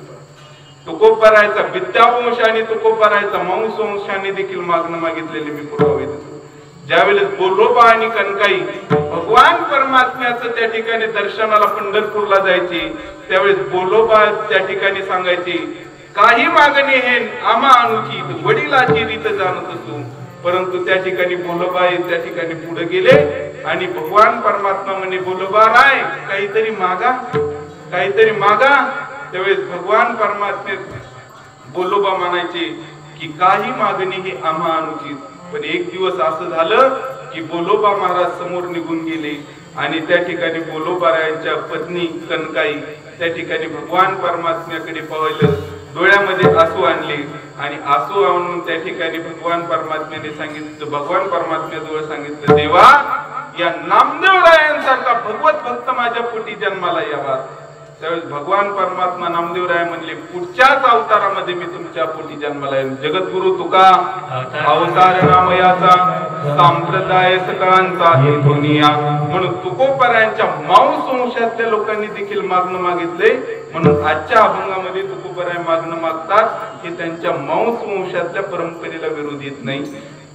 तुकोबारायचा विद्यावंश आणि तुकोबारायचा मांसवंशाने देखील मागणं मागितलेले मी पुरावे देतो. ज्यावेळेस बोलोबा आणि कनकाई भगवान परमात्म्याचं त्या ठिकाणी दर्शनाला पंढरपूरला जायचे त्यावेळेस बोलोबा त्या ठिकाणी सांगायचे काही मागणे हे आम्हा अनुचित वडिलाची रीत जाणत असू. परंतु त्या ठिकाणी बोलोबा त्या ठिकाणी पुढे गेले आणि भगवान परमात्मा म्हणे बोलोबा राय काहीतरी मागा, काहीतरी मागा. त्यावेळेस भगवान परमात्मे बोलोबा म्हणायचे की काही मागणी ही आम्हा अनुचित. पण एक दिवस असं झालं की बोलोबा महाराज समोर निघून गेले आणि त्या ठिकाणी बोलोबारायांच्या पत्नी कनकाई त्या ठिकाणी भगवान परमात्म्याकडे पाहिलं, डोळ्यामध्ये आसू आणले आणि आसू आणून त्या ठिकाणी भगवान परमात्म्याने सांगितलं, भगवान परमात्म्याजवळ सांगितलं देवा या नामदेव रायांसारखा भगवत भक्त माझ्या पोटी जन्माला यावा. त्यावेळेस भगवान परमात्मा नामदेवराय म्हणले पुढच्याच अवतारामध्ये मी तुमच्या पोटी जन्माला येईन. जगद्गुरु तुका अवतार नामयाचा संप्रदाय सकळांचा हे दुनिया. म्हणून तुकोबरायांच्या मांस वंशातल्या लोकांनी देखील मागणं मागितले. म्हणून आजच्या अभंगामध्ये तुकोबराय मागणं मागतात हे त्यांच्या मांस वंशातल्या परंपरेला विरोध येत नाही.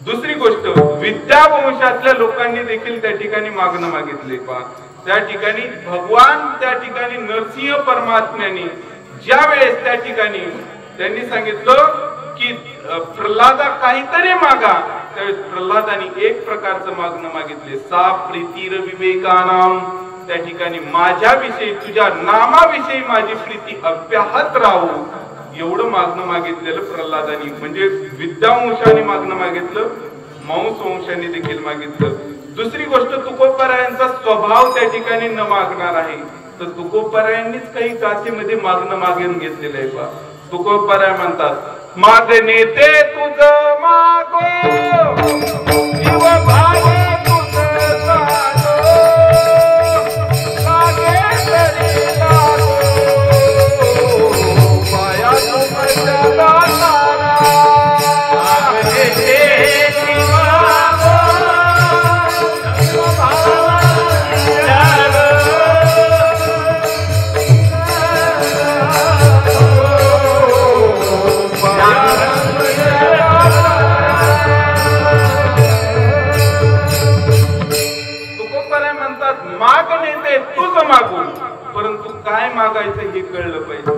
दुसरी गोष्ट, विद्या वंशातल्या लोकांनी देखील त्या ठिकाणी मागणं मागितले. पहा त्या ठिकाणी भगवान त्या ठिकाणी नरसिंह परमात्म्याने ज्या वेळेस त्या ठिकाणी त्यांनी सांगितलं की प्रल्हादा काहीतरी मागा, त्यावेळेस प्रल्हादानी एक प्रकारचं मागणं मागितले. सा प्रीतीर विवेकानाम. त्या ठिकाणी माझ्याविषयी तुझ्या नामाविषयी माझी प्रीती अव्याहत राहू एवढं मागणं मागितलेलं प्रल्हादानी. म्हणजे विद्यावंशाने मागणं मागितलं, मांस वंशाने देखील मागितलं. दुसरी गोष्ट, तुकोबरायांचा स्वभाव त्या ठिकाणी न मागणार आहे. तर तुकोबरायांनीच काही गाथेमध्ये मागणं मागून घेतलेलं आहे. पहा तुकोबराय म्हणतात मागणे ते तुझ मागो जीव भाव तुझ सागो लागे तरी लागो माया तुमच्या दातारा मागणे ते जीव भाव मागणे ते तुझ मागू, परंतु काय मागायचं हे कळलं पाहिजे,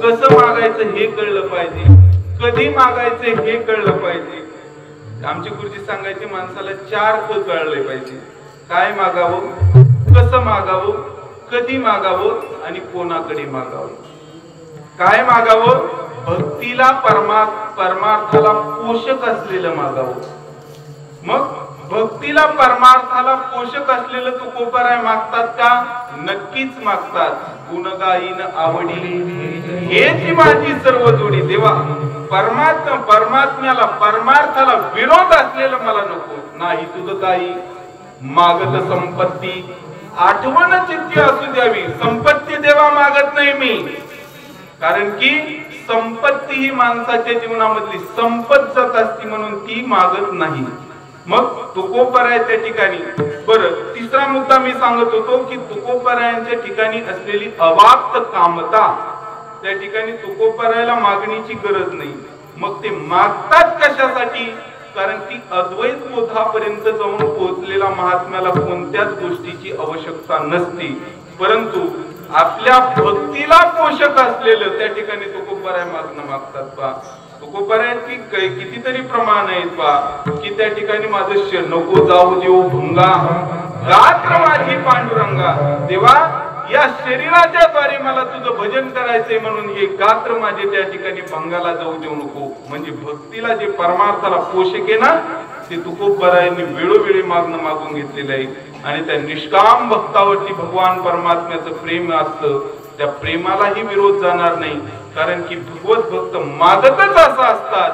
कसं मागायचं हे कळलं पाहिजे, कधी मागायचं हे कळलं पाहिजे. आमचे गुरुजी सांगायचे माणसाला 4 कळले पाहिजे. काय मागावं, कसं मागावं, कधी मागावं आणि कोणाकडे मागावं. काय मागावं, भक्तीला परमार्थाला पोषक असलेलं मागावं. मग भक्तीला परमार्थाला पोषक असलेलं तुकोबराय मागतात का? नक्कीच मागतात. गुणगायीन आवडी हेची माझी सर्व जोडी. देवा परमात्म्याला परमार्थाला विरोध असलेलं मला नको. नाही तुझं काही मागत संपत्ती आठवण चित्ती असू द्यावी. संपत्ती देवा मागत नाही मी, कारण की संपत्ती ही माणसाच्या जीवनामधली संपत जात असती म्हणून ती मागत नाही. मग तुकोबराय त्या ठिकाणी. बरं, तिसरा मुद्दा मी सांगत होतो की तुकोबरायांच्या ठिकाणी असलेली अवाप्त कामता. त्या ठिकाणी तुकोबरायला मागणीची गरज नाही. मग ते मागतात कशासाठी? कारण की अद्वैत बोधापर्यंत जाऊन पोहोचलेला महात्म्याला कोणत्याच गोष्टीची आवश्यकता नसते, परंतु आपल्या भक्तीला पोषक असलेलं त्या ठिकाणी तुकोबराय मागणं मागतात. पहा तुकोबरायांची कितीतरी प्रमाण आहेत. पहा की त्या ठिकाणी माझं नको जाऊ देऊ भंगा गात्र माझी पांडुरंगा. देवा या शरीराच्या द्वारे मला तुझं भजन करायचंय म्हणून हे गात्र माझे त्या ठिकाणी भंगाला जाऊ देऊ नको. म्हणजे भक्तीला जे परमार्थाला पोषक आहे ना ते तुकोबरायांनी वेळोवेळी मागणं मागून घेतलेलं आहे. आणि त्या निष्काम भक्तावरती भगवान परमात्म्याचं प्रेम असतं, त्या प्रेमालाही विरोध जाणार नाही. कारण की भगवत भक्त मागतच असं असतात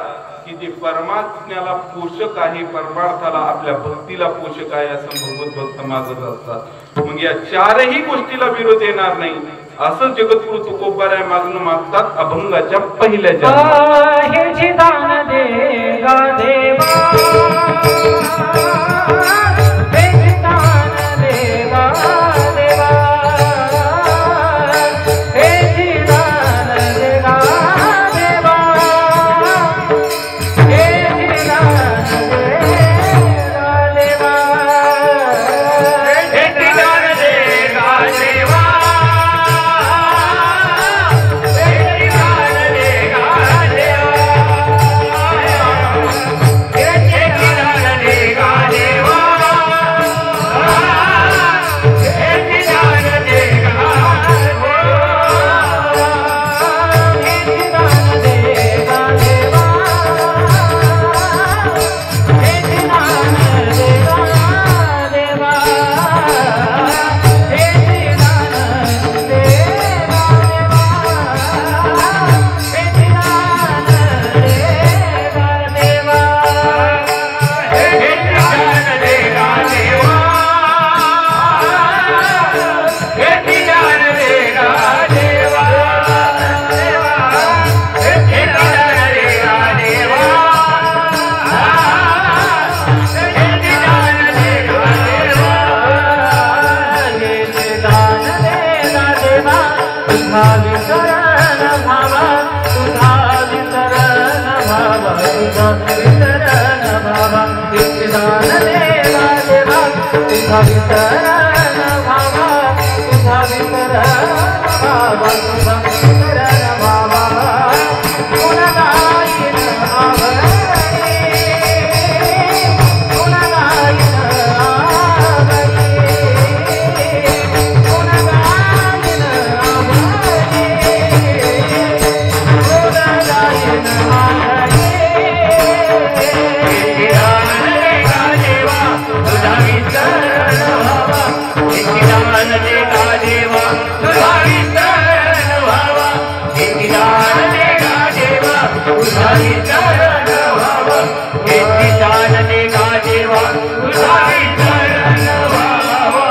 की जे परमात्म्याला पोषक आहे, परमार्थाला आपल्या भक्तीला पोषक आहे असं भगवत भक्त मागत असतात. मग या 4ही गोष्टीला विरोध येणार नाही असं जगद्गुरु तुकोबराय मागणं मागतात अभंगाच्या पहिल्या हे तुझा विसरण भावा तुझा विसरण भावा तुझा विसरण भावा कोणा गाईन आवडे कोणा गाईन आवडे कोणा गाईन आवडे कोणा गाईन आवडे तुझा विसरण भावा निदान दे गा देवा तुझा विसरण भावा निदान दे गा देवा तुझा विसरण भावा निदान दे गा देवा तुझा विसरण भावा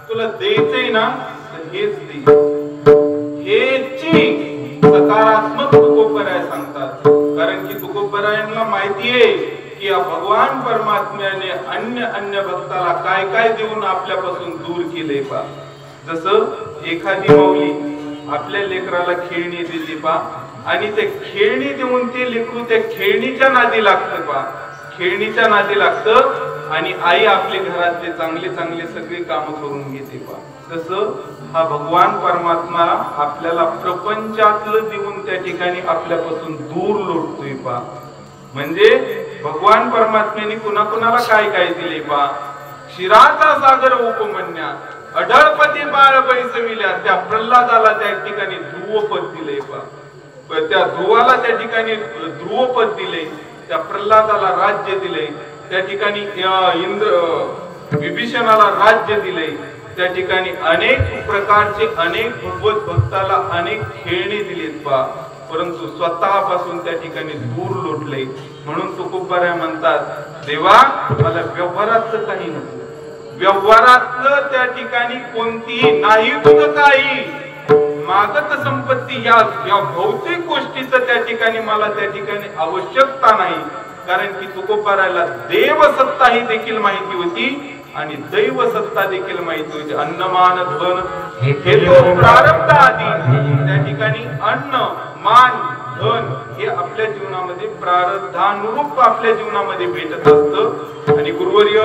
तुला द्यायचंय ना तर हेच दे हेची सकारात्मक तुकोबराय सांगतात. कारण की तुकोबरायांना माहितीये की या भगवान परमात्म्याने अन्य भक्ताला काय काय देऊन आपल्यापासून दूर केले पा. जसं एखादी माऊली आपल्या लेकराला खेळणी दिली पा आणि ते खेळणी देऊन ते लेकरू त्या खेळणीच्या नादी लागतं पा. खेळणीच्या नादी लागतं आणि आई आपले घरातले चांगले चांगले सगळे काम करून घेते पा. तसं हा भगवान परमात्मा आपल्याला प्रपंचातलं देऊन त्या ठिकाणी आपल्यापासून दूर लोटतोय पा. म्हणजे भगवान परमात्म्याने कुणाकुणाला काय काय दिले पा. क्षीराचा सागर उपमन्या अढळपती बाळ बैसविल्या त्या प्रल्हादाला त्या ठिकाणी ध्रुवपद दिले पा. त्या ध्रुवाला त्या ठिकाणी ध्रुवपद दिले. त्या प्रल्हादाला राज्य दिले. त्या ठिकाणी इंद्र विभीषणाला राज्य दिले. त्या ठिकाणी अनेक प्रकारचे अनेक भगवत भक्ताला अनेक खेळणी दिलीत पा. परंतु स्वतःपासून त्या ठिकाणी दूर लोटले. म्हणून तुकोबराय म्हणतात देवा मला व्यवहारातलं काही नको. व्यवहारातलं त्या ठिकाणी कोणतीही नाही तुझं काही मागत संपत्ती या भौतिक गोष्टीचं त्या ठिकाणी मला त्या ठिकाणी आवश्यकता नाही. कारण की तुकोबरायला देवसत्ता ही देखील माहिती होती आणि दैव सत्ता देखील माहिती होती. अन्नमान धन हे तो प्रारब्ध आधी त्या ठिकाणी अन्न मान धन हे आपल्या जीवनामध्ये प्रारब्धानुरूप आपल्या जीवनामध्ये भेटत असतं. आणि गुरुवर्य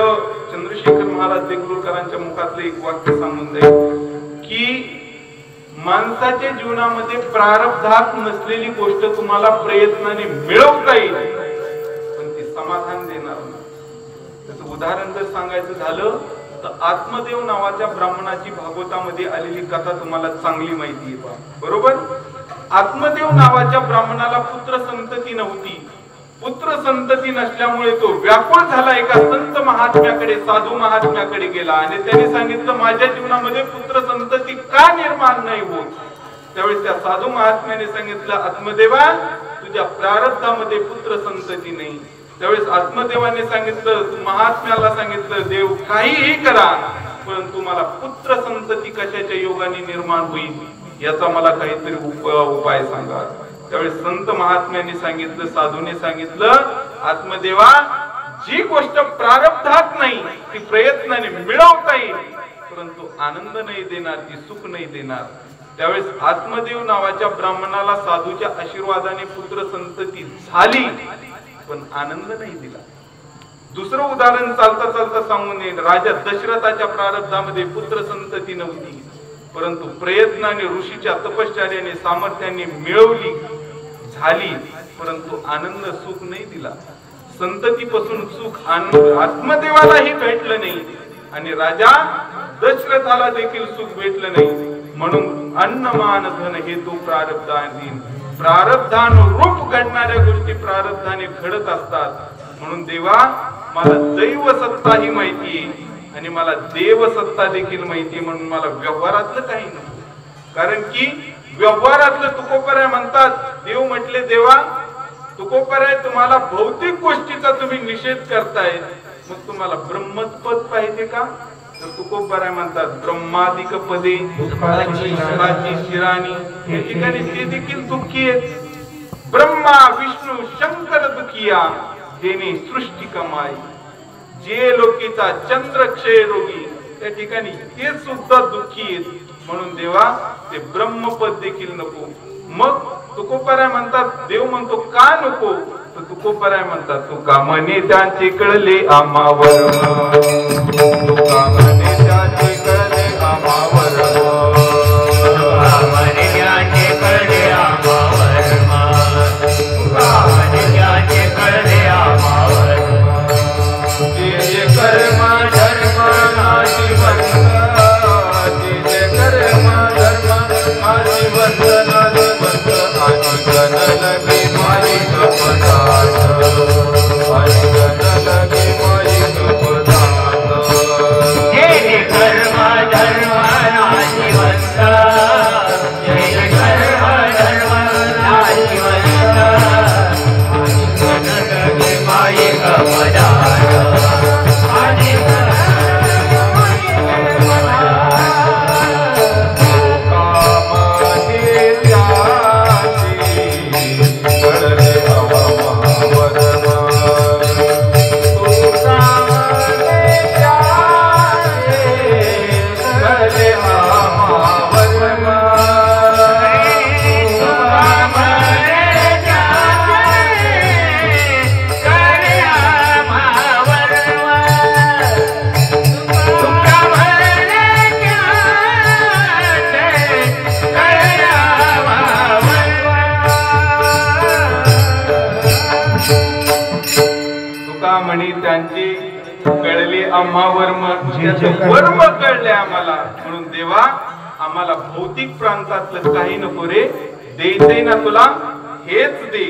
चंद्रशेखर महाराज देगलूरकरांच्या मुखातलं एक वाक्य सांगून जाईल की माणसाच्या जीवनामध्ये प्रारब्धात नसलेली गोष्ट तुम्हाला प्रयत्नाने मिळवता येईल पण ती समाधान देणार नाही. त्याचं उदाहरण जर सांगायचं झालं तर आत्मदेव नावाच्या ब्राह्मणाची भागवतामध्ये आलेली कथा तुम्हाला चांगली माहिती आहे पहा. बरोबर. आत्मदेव नावाच्या ब्राह्मणाला पुत्र संतती नव्हती. पुत्र संतती नसल्यामुळे तो व्याकुळ झाला. एका संत महात्म्याकडे साधू महात्म्याकडे गेला आणि त्याने सांगितलं माझ्या जीवनामध्ये पुत्र संतती का निर्माण नाही होत. त्यावेळेस त्या साधू महात्म्याने सांगितलं आत्मदेवा तुझ्या प्रारब्धामध्ये पुत्र संतती नाही. त्यावेळेस आत्मदेवाने सांगितलं महात्म्याला सांगितलं देव काहीही करा परंतु मला पुत्र संतती कशाच्या योगाने निर्माण होईल याचा मला काहीतरी उपाय सांगा. त्यावेळेस संत महात्म्याने सांगितलं साधूने सांगितलं आत्मदेवा जी गोष्ट प्रारब्धात नाही ती प्रयत्नाने मिळवता येईल परंतु आनंद नाही देणार ती सुख नाही देणार. त्यावेळेस आत्मदेव नावाच्या ब्राह्मणाला साधूच्या आशीर्वादाने पुत्र संतती झाली पण आनंद नाही दिला. दुसरं उदाहरण चालता चालता सांगून येईल. राजा दशरथाच्या प्रारब्धामध्ये पुत्र संतती नव्हती परंतु प्रयत्नाने ऋषीच्या तपश्चर्याने सामर्थ्याने मिळवली झाली परंतु आनंद सुख नाही दिला. संततीपासून सुख आत्मदेवालाही भेटलं नाही आणि राजा दशरथाला देखील सुख भेटलं नाही. म्हणून अन्न मान धन हे तो प्रारब्धाधीन, प्रारब्धानुरूप घडणाऱ्या गोष्टी प्रारब्धाने घडत असतात. म्हणून देवा मला दैव सत्ता ही माहिती आहे आणि मला देव सत्ता देखील माहिती, म्हणून मला व्यवहारातलं काही नको. कारण की व्यवहारातलं तुकोपराय म्हणतात, देव म्हटले देवा तुकोपराय तुम्हाला भौतिक गोष्टीचा तुम्ही निषेध करताय, मग तुम्हाला ब्रह्मपद पाहिजे का? तर तुकोबराय म्हणतात ब्रह्मादिक पदे सुखाची शिराणी. या ठिकाणी ते देखील दुःखी आहेत. ब्रह्मा विष्णू शंकर दुखिया जेने सृष्टी कमाई, जे लोकीचा चंद्र क्षय रोगी, त्या ठिकाणी ते सुद्धा दुःखी आहेत. म्हणून देवा ते ब्रह्मपद देखील नको. मग तुकोबराय म्हणतात, देव म्हणतो का नको? तर तुकोबराय म्हणतात तुका म्हणे त्यांचे कळले आम्हावर, तुका म्हणे त्यांचे कळले आम्हावर, तुका म्हणे त्यांचे कळले आम्हावर, तुका म्हणे त्यांचे कळले आम्हावर. जे कर्म धर्म माझी बंधन, जे कर्म धर्म माझी बंधन आणि गणलगे माई गपदात, आणि गणलगे माई गपदात. जय कर्म धर्म नाशिवंत, जय कर्म धर्म नाशिवंत, आणि गणलगे माई गपदात, आणि त्यांचे कळले आम्हा वर्म, वर्म कळले आम्हाला. म्हणून देवा आम्हाला भौतिक प्रांतातलं काही नको रे, देते ना तुला हेच दे,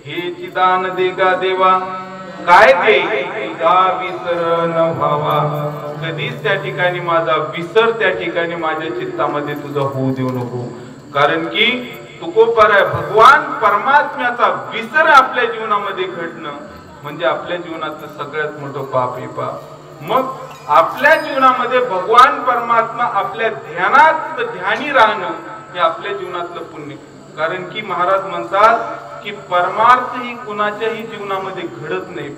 हेची दान दे गा देवा. काय दे? तुझा विसर न व्हावा. कधीच त्या ठिकाणी माझा विसर त्या ठिकाणी माझ्या चित्तामध्ये तुझा होऊ देऊ नको. कारण की तुकोबराय भगवान परमात्म्याचा विसर आपल्या जीवनामध्ये घडणं म्हणजे आपल्या जीवनातलं सगळ्यात मोठं पाप आहे. मग आपल्या जीवनामध्ये भगवान परमात्मा आपल्या ध्यानात ध्यानी राहणं हे आपल्या जीवनातलं पुण्य. कारण की महाराज म्हणतात की परमार्थ ही कुणाच्याही जीवनामध्ये घडत नाही.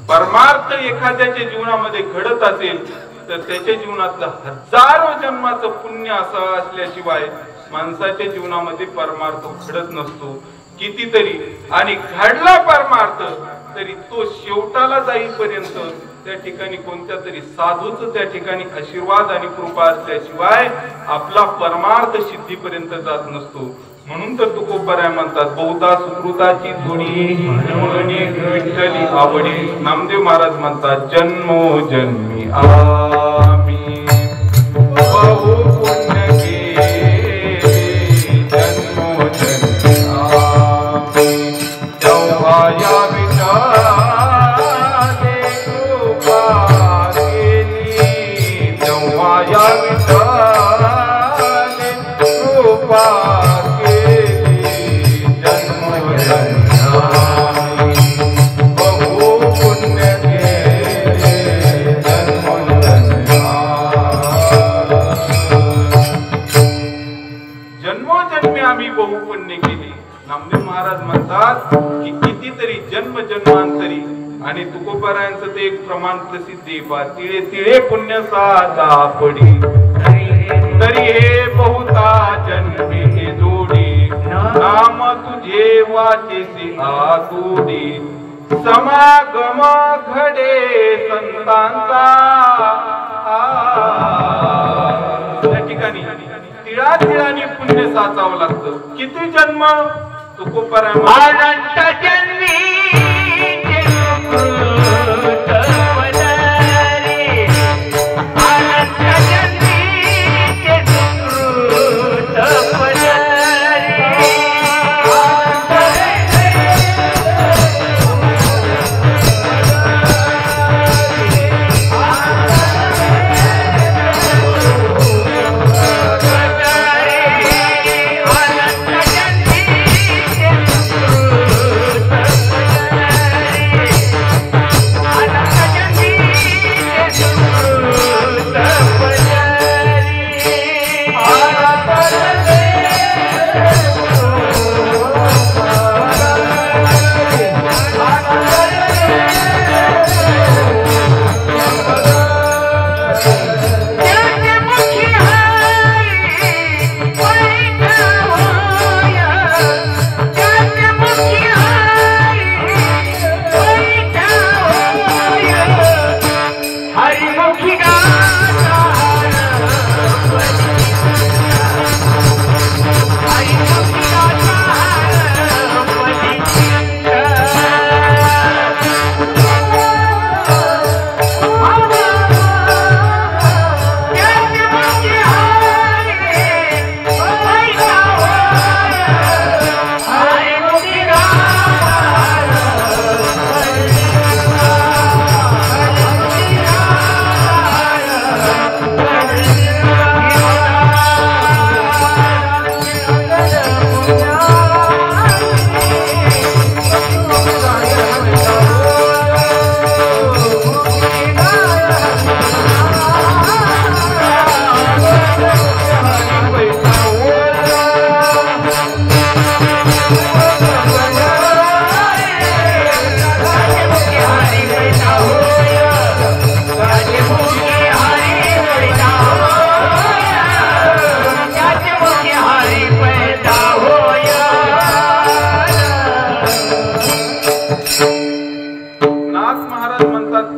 परमार्थ एखाद्याच्या जीवनामध्ये घडत असेल तर त्याच्या जीवनातलं हजारो जन्माचं पुण्य असं असल्याशिवाय माणसाच्या जीवनामध्ये परमार्थ घडत नसतो. कितीतरी आणि घडला परमार्थ तरी तो शेवटाला जाईपर्यंत त्या ठिकाणी कोणत्या तरी साधूच त्या ठिकाणी आशीर्वाद आणि कृपा असल्याशिवाय आपला परमार्थ सिद्धीपर्यंत जात नसतो. म्हणून तर तुकोबराय म्हणतात बहुधा सुकृताची थोडी म्हणून विठ्ठली आवडी. नामदेव महाराज म्हणतात जन्मो जन्मी आम्ही बहु पुण्य केले, जन्मो जन्मी आम्ही तेव्हा या विठाले कृपा केली, तेव्हा या विठाले कृपा की कितीतरी जन्म जन्मांतरी. आणि तुकोबरायांचं ते एक प्रमाण प्रसिद्ध आहे, तिळे तिळे पुण्य सापडी तरी हे बहुता जन्मी हे जोडी, नाम तुझे वाचेसी आतुडी, समागम घडे संतांचा. त्या ठिकाणी तिळा तिळाने पुण्य साचावं लागतं. किती जन्म? तुकोबराय अनंत जन्मी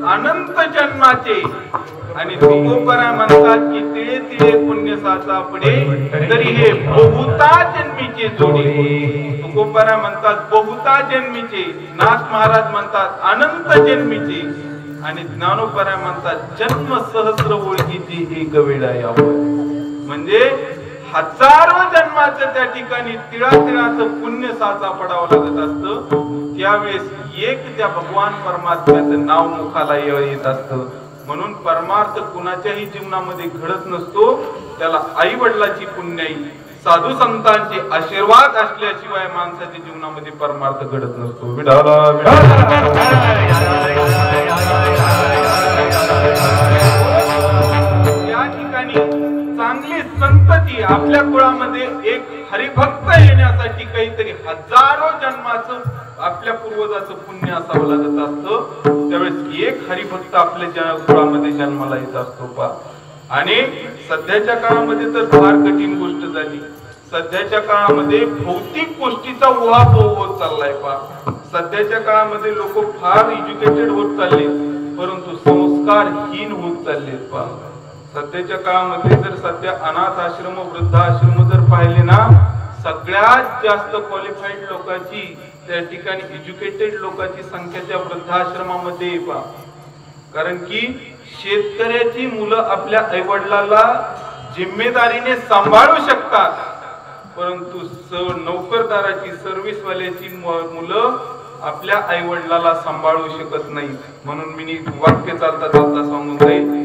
अनंत जन्माचे आणि तुकोबरा म्हणतात की तिळे तिळे पुण्य सापडे तरी हे बहुता जन्मीचे जोडे. तुकोबरा म्हणतात बहुता जन्मीचे, नाथ महाराज म्हणतात अनंत जन्मीचे आणि ज्ञानोबरा म्हणतात जन्म सहस्र ओळखीचे एक वेळा यावं. म्हणजे हजारो जन्माचं त्या ठिकाणी तिळातिळाचं पुण्य सापडावं लागत असतं. त्यावेळेस एक त्या भगवान परमात्म्याचं नाव मुखाला येत असतं. म्हणून परमार्थ कुणाच्याही जीवनामध्ये घडत नसतो. त्याला आई वडिलाची पुण्याई, साधू संतांचे आशीर्वाद असल्याशिवाय माणसाच्या जीवनामध्ये परमार्थ घडत नसतो. विठाला या ठिकाणी चांगली संतती आपल्या कुळामध्ये एक हरिभक्त येण्यासाठी काहीतरी हजारो जन्माचं आपल्या पूर्वजाचं पुण्य असावं लागत असतं. त्यावेळेस एक हरिभक्त आपल्या कुळामध्ये जन्माला येत असतो पा. आणि सध्याच्या काळामध्ये तर फार कठीण गोष्ट झाली. सध्याच्या काळामध्ये भौतिक गोष्टीचा उहापोह होत चाललाय पा. सध्याच्या काळामध्ये लोक फार एज्युकेटेड होत चालले परंतु संस्कारहीन होत चाललेत पा. सध्याच्या काळामध्ये जर सध्या अनाथ आश्रम वृद्धाश्रम जर पाहिले ना, सगळ्यात जास्त क्वालिफाईड लोकांची त्या ठिकाणी एज्युकेटेड लोकांची संख्या त्या वृद्धाश्रमामध्ये पा. कारण की शेतकऱ्याची मुलं आपल्या आईवडिलाला जिम्मेदारीने सांभाळू शकतात परंतु नोकरदाराची सर्व्हिसवाल्याची मुलं आपल्या आईवडिलाला सांभाळू शकत नाही. म्हणून मी वाक्य चालता चालता सांगून जाईल,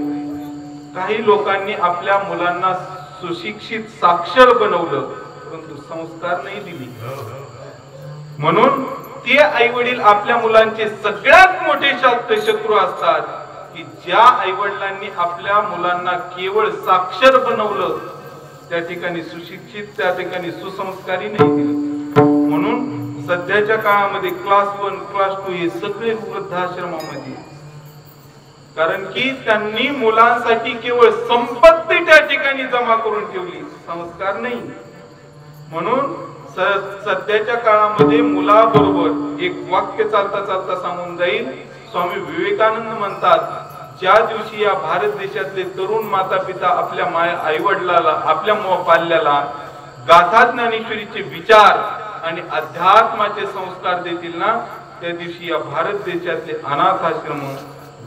काही लोकांनी आपल्या मुलांना सुशिक्षित साक्षर बनवलं परंतु संस्कार नाही दिली. म्हणून ते आई वडील आपल्या मुलांचे सगळ्यात मोठे शत्रू असतात की ज्या आई वडिलांनी आपल्या मुलांना केवळ साक्षर बनवलं, त्या ठिकाणी सुशिक्षित, त्या ठिकाणी सुसंस्कारी नाही दिलं. म्हणून सध्याच्या काळामध्ये क्लास 1 क्लास 2 हे सगळे वृद्धाश्रमामध्ये, कारण की त्यांनी मुलांसाठी केवळ संपत्ती त्या ठिकाणी जमा करून ठेवली, संस्कार नाही. म्हणून सध्याच्या काळामध्ये मुलाबरोबर एक वाक्य चालता चालता सांगून जाईल. स्वामी विवेकानंद म्हणतात, ज्या दिवशी या भारत देशातले तरुण माता पिता आपल्या आई वडिलाला, आपल्या पाल्याला गाथा ज्ञानेश्वरीचे विचार आणि अध्यात्माचे संस्कार देतील ना, त्या दिवशी या भारत देशातले अनाथ आश्रम,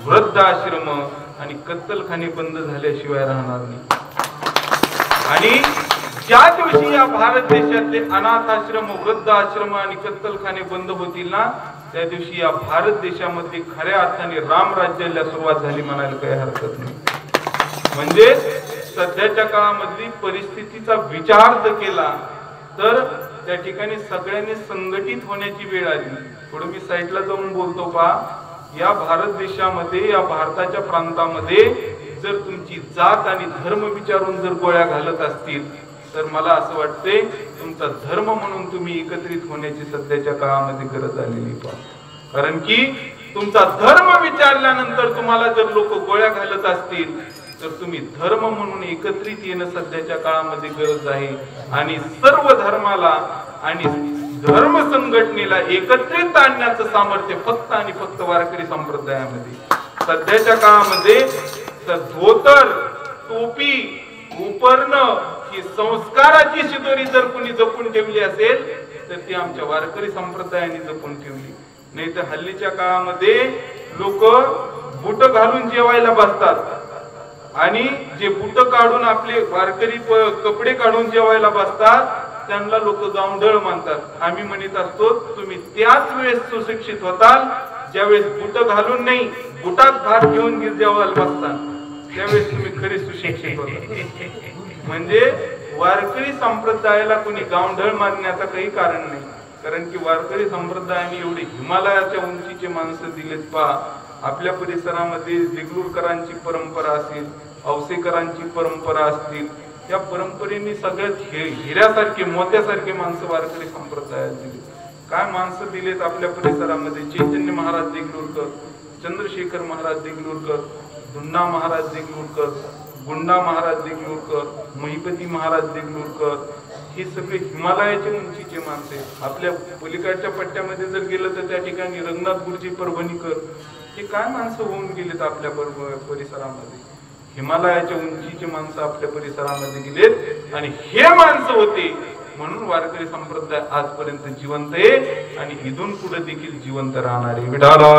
वृद्धाश्रम आणि कत्तलखाने बंद झाल्याशिवाय राहणार नाही. आणि ज्या दिवशी या भारत देशातले अनाथ आश्रम, वृद्ध आश्रम आणि कत्तलखाने बंद होतील ना, त्या दिवशी या भारत देशामध्ये खऱ्या अर्थाने रामराज्याला सुरुवात झाली म्हणायला काही हरकत नाही. म्हणजे सध्याच्या काळामधली परिस्थितीचा विचार जर केला तर त्या ठिकाणी सगळ्यांनी संघटित होण्याची वेळ आली. थोडं मी साईडला जाऊन बोलतो पा. या भारत देशामध्ये, या भारताच्या प्रांतामध्ये जर तुमची जात आणि धर्म विचारून जर गोळ्या घालत असतील तर मला असं वाटते तुमचा धर्म म्हणून तुम्ही एकत्रित होण्याची सध्याच्या काळामध्ये गरज आलेली पा. कारण की तुमचा धर्म विचारल्यानंतर तुम्हाला जर लोक गोळ्या घालत असतील तर तुम्ही धर्म म्हणून एकत्रित येणं सध्याच्या काळामध्ये गरज आहे. आणि सर्व धर्माला आणि धर्म संघटनेला एकत्रित आणण्याचं सामर्थ्य फक्त आणि फक्त वारकरी संप्रदायामध्ये. सध्याच्या काळामध्ये धोतर, टोपी, उपर्ण ही संस्काराची शिदोरी जर कोणी जपून ठेवली असेल तर ती आमच्या वारकरी संप्रदायाने जपून ठेवली. नाही तर हल्लीच्या काळामध्ये लोक बुट घालून जेवायला बसतात आणि जे बुट काढून आपले वारकरी कपडे काढून जेवायला बसतात त्यांना लोक गावंढळ मानतात. आम्ही म्हणत असतो तुम्ही त्याच वेळेस सुशिक्षित होताल ज्यावेळेस बुट घालून नाही, बुटात भात घेऊन जेवायला बसतात, त्यावेळेस तुम्ही खरे सुशिक्षित होता. म्हणजे वारकरी संप्रदायाला कोणी गावंढळ मानण्याचं काही कारण नाही. कारण की वारकरी संप्रदायाने एवढे हिमालयाच्या उंचीचे माणसं दिलेत पा. आपल्या परिसरामध्ये देगलूरकरांची परंपरा असेल, औसेकरांची परंपरा असतील, या परंपरेने सगळ्यात हिऱ्यासारखे, मोत्यासारखे माणसं वारकरी संप्रदायात दिले. काय माणसं दिलेत आपल्या परिसरामध्ये. चैतन्य महाराज देगलूरकर, चंद्रशेखर महाराज देगलूरकर, धुन्ना महाराज देगलूरकर, गुंडा महाराज देगलूरकर, महिपती महाराज देगलूरकर, हे सगळे हिमालयाच्या उंचीचे माणसे. आपल्या पलीकडच्या पट्ट्यामध्ये जर गेलं तर त्या ठिकाणी रंगनाथ गुरुजी परभणीकर, हे काय माणसं होऊन गेलेत आपल्या परिसरामध्ये. हिमालयाच्या उंचीची माणसं आपल्या परिसरामध्ये गेलेत आणि हे माणसं होते म्हणून वारकरी संप्रदाय आजपर्यंत जिवंत आहे आणि इथून पुढे देखील जिवंत राहणार आहे. विठाला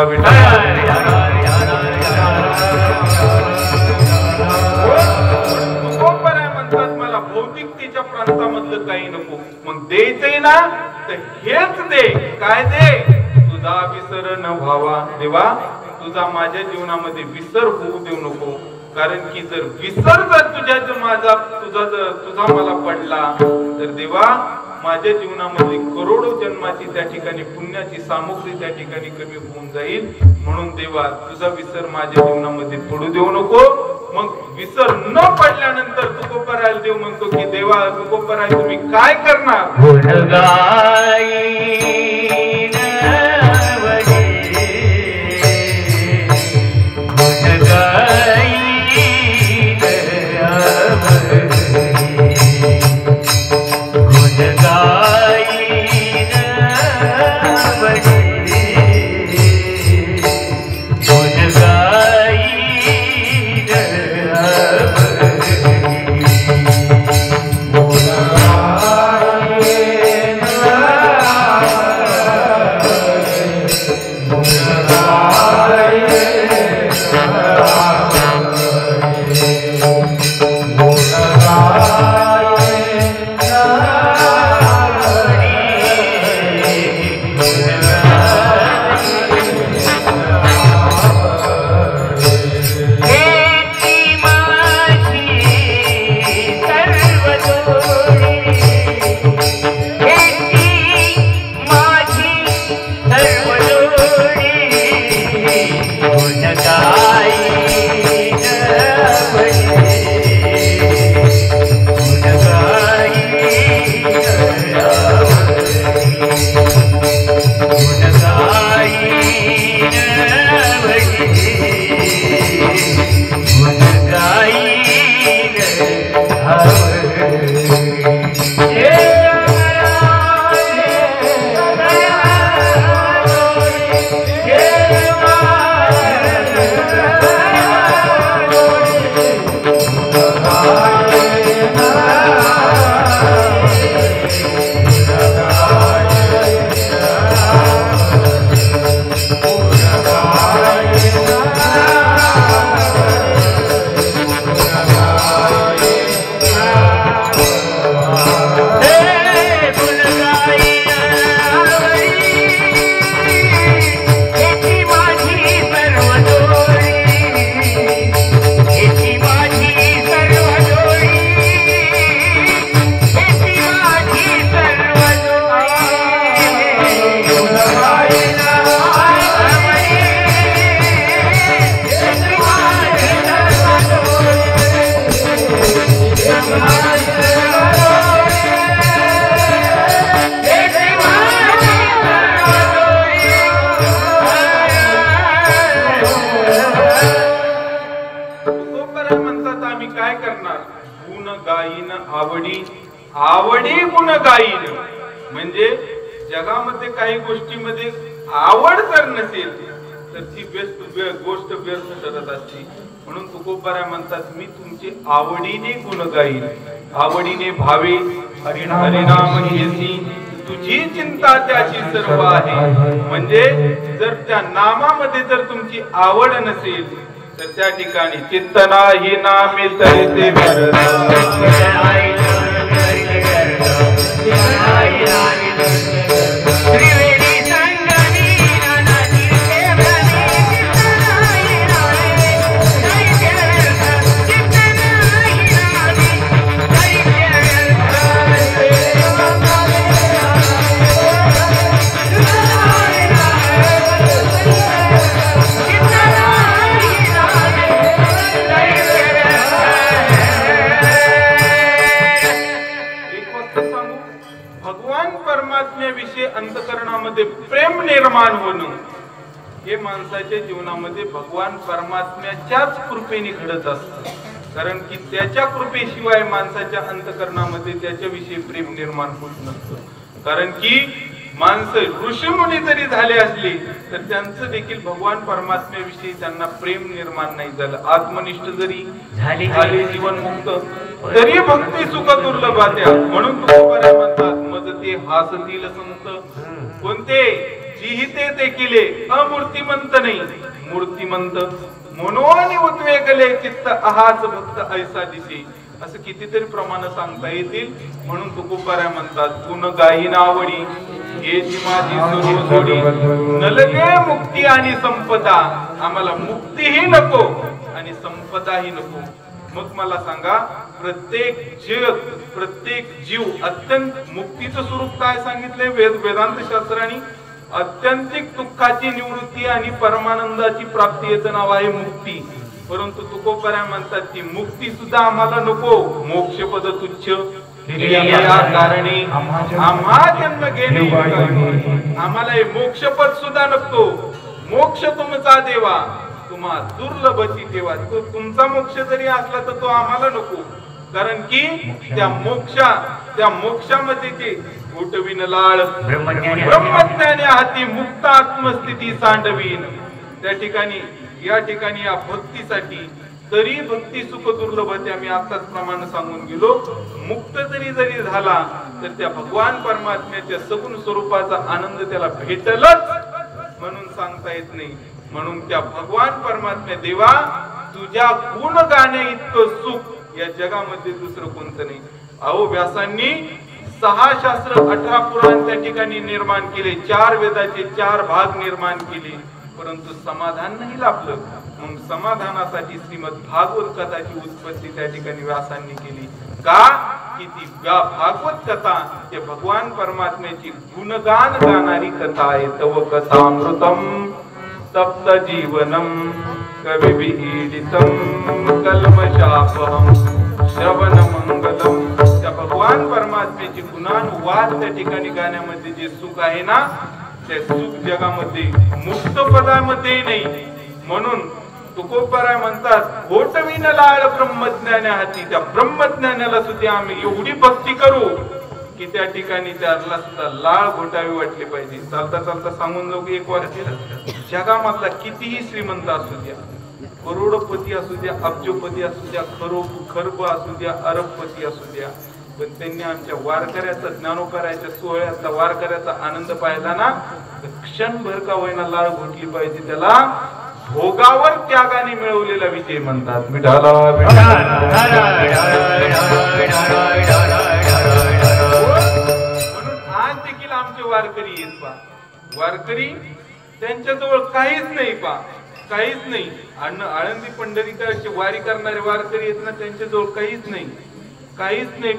म्हणतात मला भौतिकतेच्या प्रांतामधलं काही नको, मग द्यायचंय ना तर हेच दे. काय दे? तुझा विसर न व्हावा देवा, तुझा माझ्या जीवनामध्ये विसर होऊ देऊ नको. कारण की जर विसर जर तुझा मला पडला तर देवा माझ्या जीवनामध्ये करोडो जन्माची त्या ठिकाणी पुण्याची सामग्री त्या ठिकाणी कमी होऊन जाईल. म्हणून देवा तुझा विसर माझ्या जीवनामध्ये पडू देऊ नको. मग विसर न पडल्यानंतर तुकोबरायला देव म्हणतो की देवा तुकोबराय तुम्ही काय करणार? आवडी गुण गाईन. म्हणजे जगामध्ये काही गोष्टीमध्ये आवड जर नसेल तर ती गोष्ट व्यर्थ ठरत असते. म्हणून तुकोबराय म्हणतात मी तुमची आवडीने गुण गाईन, आवडीने भावे हरिनाम घेसी, तुझी चिंता त्याची सर्व आहे. म्हणजे जर त्या नामामध्ये जर तुमची आवड नसेल तर त्या ठिकाणी चित्त नाही नामे तरी अंतःकरणामध्ये प्रेम निर्माण होणं हे माणसाच्या जीवनामध्ये भगवान परमात्म्याच्याच कृपेने घडत असतं. कारण की त्याच्या कृपेशिवाय माणसाच्या अंतःकरणामध्ये त्याच्याविषयी प्रेम निर्माण होत नसतं. कारण की माणसं ऋषीमुनी जरी झाले असले तर त्यांचं देखील भगवान परमात्म्याविषयी त्यांना प्रेम निर्माण नाही झालं. आत्मनिष्ठ जरी झाले जीवनमुक्त तरी भक्ती सुख दुर्लभ त्या. म्हणून तुकोबाराय म्हणतात मज ते हासतील संत कोणते जिहिते ते केले अमूर्तिमंत नाही मूर्तिमंत मनोनी उद्वेगले चित्त आहाच भक्त ऐसा दिसे. असं कितीतरी प्रमाण सांगता येतील. म्हणून तुकोबाराय म्हणतात गुण गाई नावडी हेची माझी सुरोसोडी नलगे मुक्ती आणि संपदा. आम्हाला मुक्तीही नको आणि संपदाही नको. मग मला सांगा प्रत्येक जीव अत्यंत मुक्तीचं स्वरूप काय सांगितलंय वेदांत शास्त्राने अत्यंतिक दुःखाची निवृत्ती आणि परमानंदाची प्राप्ती याचं नाव आहे मुक्ती. परंतु तुकोबाराय म्हणतात ती मुक्ती सुद्धा आम्हाला नको. मोक्ष पद तुच्छ कारणे आम्हा जन्म घेणे आम्हाला हे मोक्षपद सुद्धा नको. मोक्ष तुमचा देवा तुम्हा दुर्लभची ठेवा. तो तुमचा मोक्ष जरी असला तर तो आम्हाला नको. कारण की त्या मोक्षामध्ये ते उठविन लाळ ब्रह्मज्ञानी हाती मुक्त आत्मस्थिती सांडवीन. त्या ठिकाणी या ठिकाणी या भक्तीसाठी तरी भक्ती सुख दुर्लभते आम्ही आताच प्रमाण सांगून गेलो. मुक्त जरी झाला तर त्या भगवान परमात्म्याच्या सगुण स्वरूपाचा आनंद त्याला भेटलच म्हणून सांगता येत नाही. म्हणून त्या भगवान परमात्म्या देवा तुझ्या गुण गाणे इतकं सुख या जगामध्ये दुसरं कोणतं नाही. अहो व्यासांनी 6 शास्त्र 18 पुराण त्या ठिकाणी निर्माण केले. 4 वेदाचे 4 भाग निर्माण केले. परंतु समाधान नाही लाभलं. मग समाधानासाठी श्रीमद भागवत कथाची उत्पत्ती त्या ठिकाणी व्यासांनी केली. का की ती भागवत कथा ते भगवान परमात्म्याची गुणगान गाणारी कथा आहे. तव कथामृतम तप्त जीवनम कविभिदितम कल्मषापहम श्रवण मंगलम. त्या भगवान परमात्म्याची गुणानुवाद त्या ठिकाणी गाण्यामध्ये जे सुख आहे ना ते सुख जगामध्ये मुक्त पदामध्ये नाही. म्हणून तुकोबाराय म्हणतात घोटविन लाळ ब्रह्मज्ञाना हाती. त्या ब्रह्मज्ञानाला सुद्धा आम्ही एवढी भक्ती करू की त्या ठिकाणी त्याला सुद्धा लाळ घोटावी वाटली पाहिजे. चालता चालता सांगून जाऊ की एक वाक्य जगामधला कितीही श्रीमंत असू द्या करोडपती असू द्या अब्जोपती असू द्या खरब असू द्या अरबपती असू द्या पण त्यांनी आमच्या वारकऱ्याचा ज्ञानोपरायच्या सोहळ्यातला वारकऱ्याचा आनंद पाहिला ना तर क्षणभर का होईना लाळ घोटली पाहिजे. त्याला भोगावर त्यागाने मिळवलेला विजय म्हणतात. विठाला म्हणून आज देखील आमचे वारकरी येत पा. वारकरी त्यांच्याजवळ काहीच नाही पा काहीच नाही. आळंदी पंढरीकडे वारी करणारे वारकरी येत ना त्यांच्याजवळ काहीच नाही.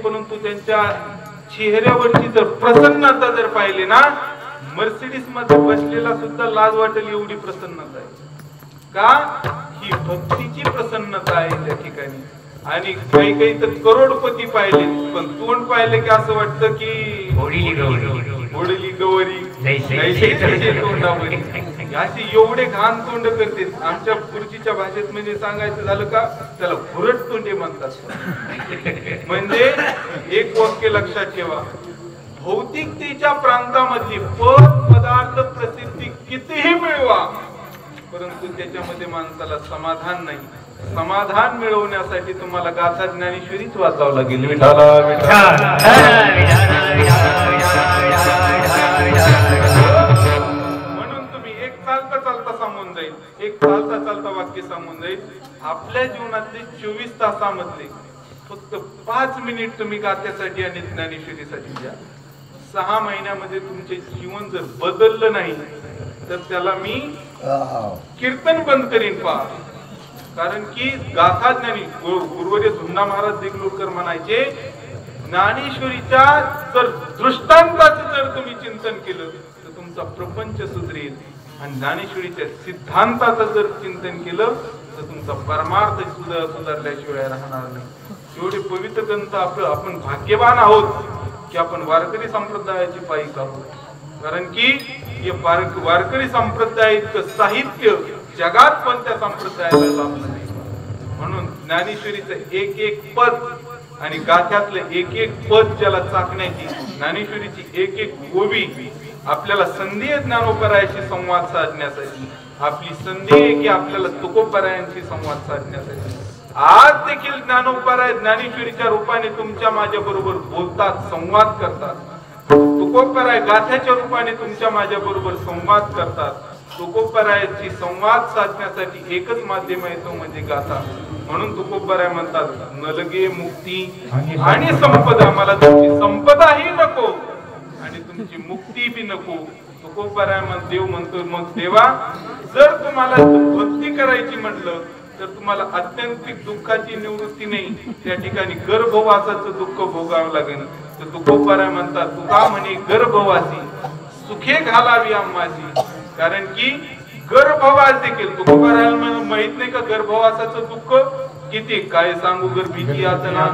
परंतु त्यांच्या चेहऱ्यावरची जर प्रसन्नता जर पाहिली ना मर्सिडीज मध्ये बसलेला सुद्धा लाज वाटेल एवढी प्रसन्नता आहे. का ही भक्तीची प्रसन्नता आहे त्या ठिकाणी. आणि काही तर करोडपती पाहिले पण तोंड पाहिले की असं वाटतं की ओढली गवरी तोंडावरी अशी एवढे घाण तोंड करते. आमच्या पुढच्या भाषेत म्हणजे सांगायचं झालं का त्याला घुरट तोंडे म्हणतात. म्हणजे एक वाक्य लक्षात ठेवा भौतिकतेच्या प्रांतामधली पदार्थ प्रसिद्धी कितीही मिळवा परंतु त्याच्यामध्ये माणसाला समाधान नाही. समाधान मिळवण्यासाठी तुम्हाला गाथा ज्ञानेश्वरीच वाचावं लागेल. विठाला म्हणून तुम्ही एक चालता सांगून जाईल एक चालता वाक्य सांगून जाईल. आपल्या जीवनातले 24 तासामधले फक्त 5 मिनिट तुम्ही गाथ्यासाठी आणि ज्ञानेश्वरीसाठी द्या. 6 महिन्यामध्ये तुमचे जीवन जर बदललं नाही तर त्याला मी कीर्तन बंद करीन पहा. कारण की गाथा ज्ञानी गुरुवर्य धुंडा महाराज देगलूरकर म्हणायचे ज्ञानेश्वरीच्या जर दृष्टांताचं जर तुम्ही चिंतन केलं तर तुमचा प्रपंच सुधरेल आणि ज्ञानेश्वरीच्या सिद्धांताचं जर चिंतन केलं तर तुमचा परमार्थ सुधारल्याशिवाय राहणार नाही. एवढे पवित्र ग्रंथ आपण भाग्यवान आहोत की आपण वारकरी संप्रदायाची पायिक आहोत. कारण की हे वारकरी संप्रदाय इतकं साहित्य जगात पण त्या संप्रदायाला लाभलं नाही. म्हणून ज्ञानेश्वरीचं एक पद आणि गाथ्यातलं एक पद ज्याला चाकण्याची ज्ञानेश्वरीची एक ओवी आपल्याला संधी आहे ज्ञानोपरायाशी संवाद साधण्यासाठी, आपली संधी आहे की आपल्याला तुकोबरायांशी संवाद साधण्यासाठी. आज देखील ज्ञानोपराय ज्ञानेश्वरीच्या रूपाने तुमच्या माझ्या बरोबर बोलतात, संवाद करतात. तुकोबराय गाथ्याच्या रूपाने तुमच्या माझ्या बरोबर संवाद करतात. तुकोबरायाची संवाद साधण्यासाठी एकच माध्यम आहे, तो म्हणजे गाथा. म्हणून तुकोबराय म्हणतात, नलगे मुक्ती आणि संपदा, मला तुमची संपदाही नको आणि तुमची मुक्ती बी नको. तुकोबराय देव म्हणतो, मग देवा जर तुम्हाला भक्ती करायची म्हटलं तर तुम्हाला आत्यंतिक दुःखाची निवृत्ती नाही, त्या ठिकाणी गर्भवासाचं दुःख भोगावं लागेल. तर तुकोबराय म्हणतात, तुका म्हणे गर्भवासी सुखे घालावी आम्हाची. कारण की गर्भवास देखील तुकोबरायाला माहित नाही का गर्भवासाचं दुःख किती, काय सांगू गर्भीची यातना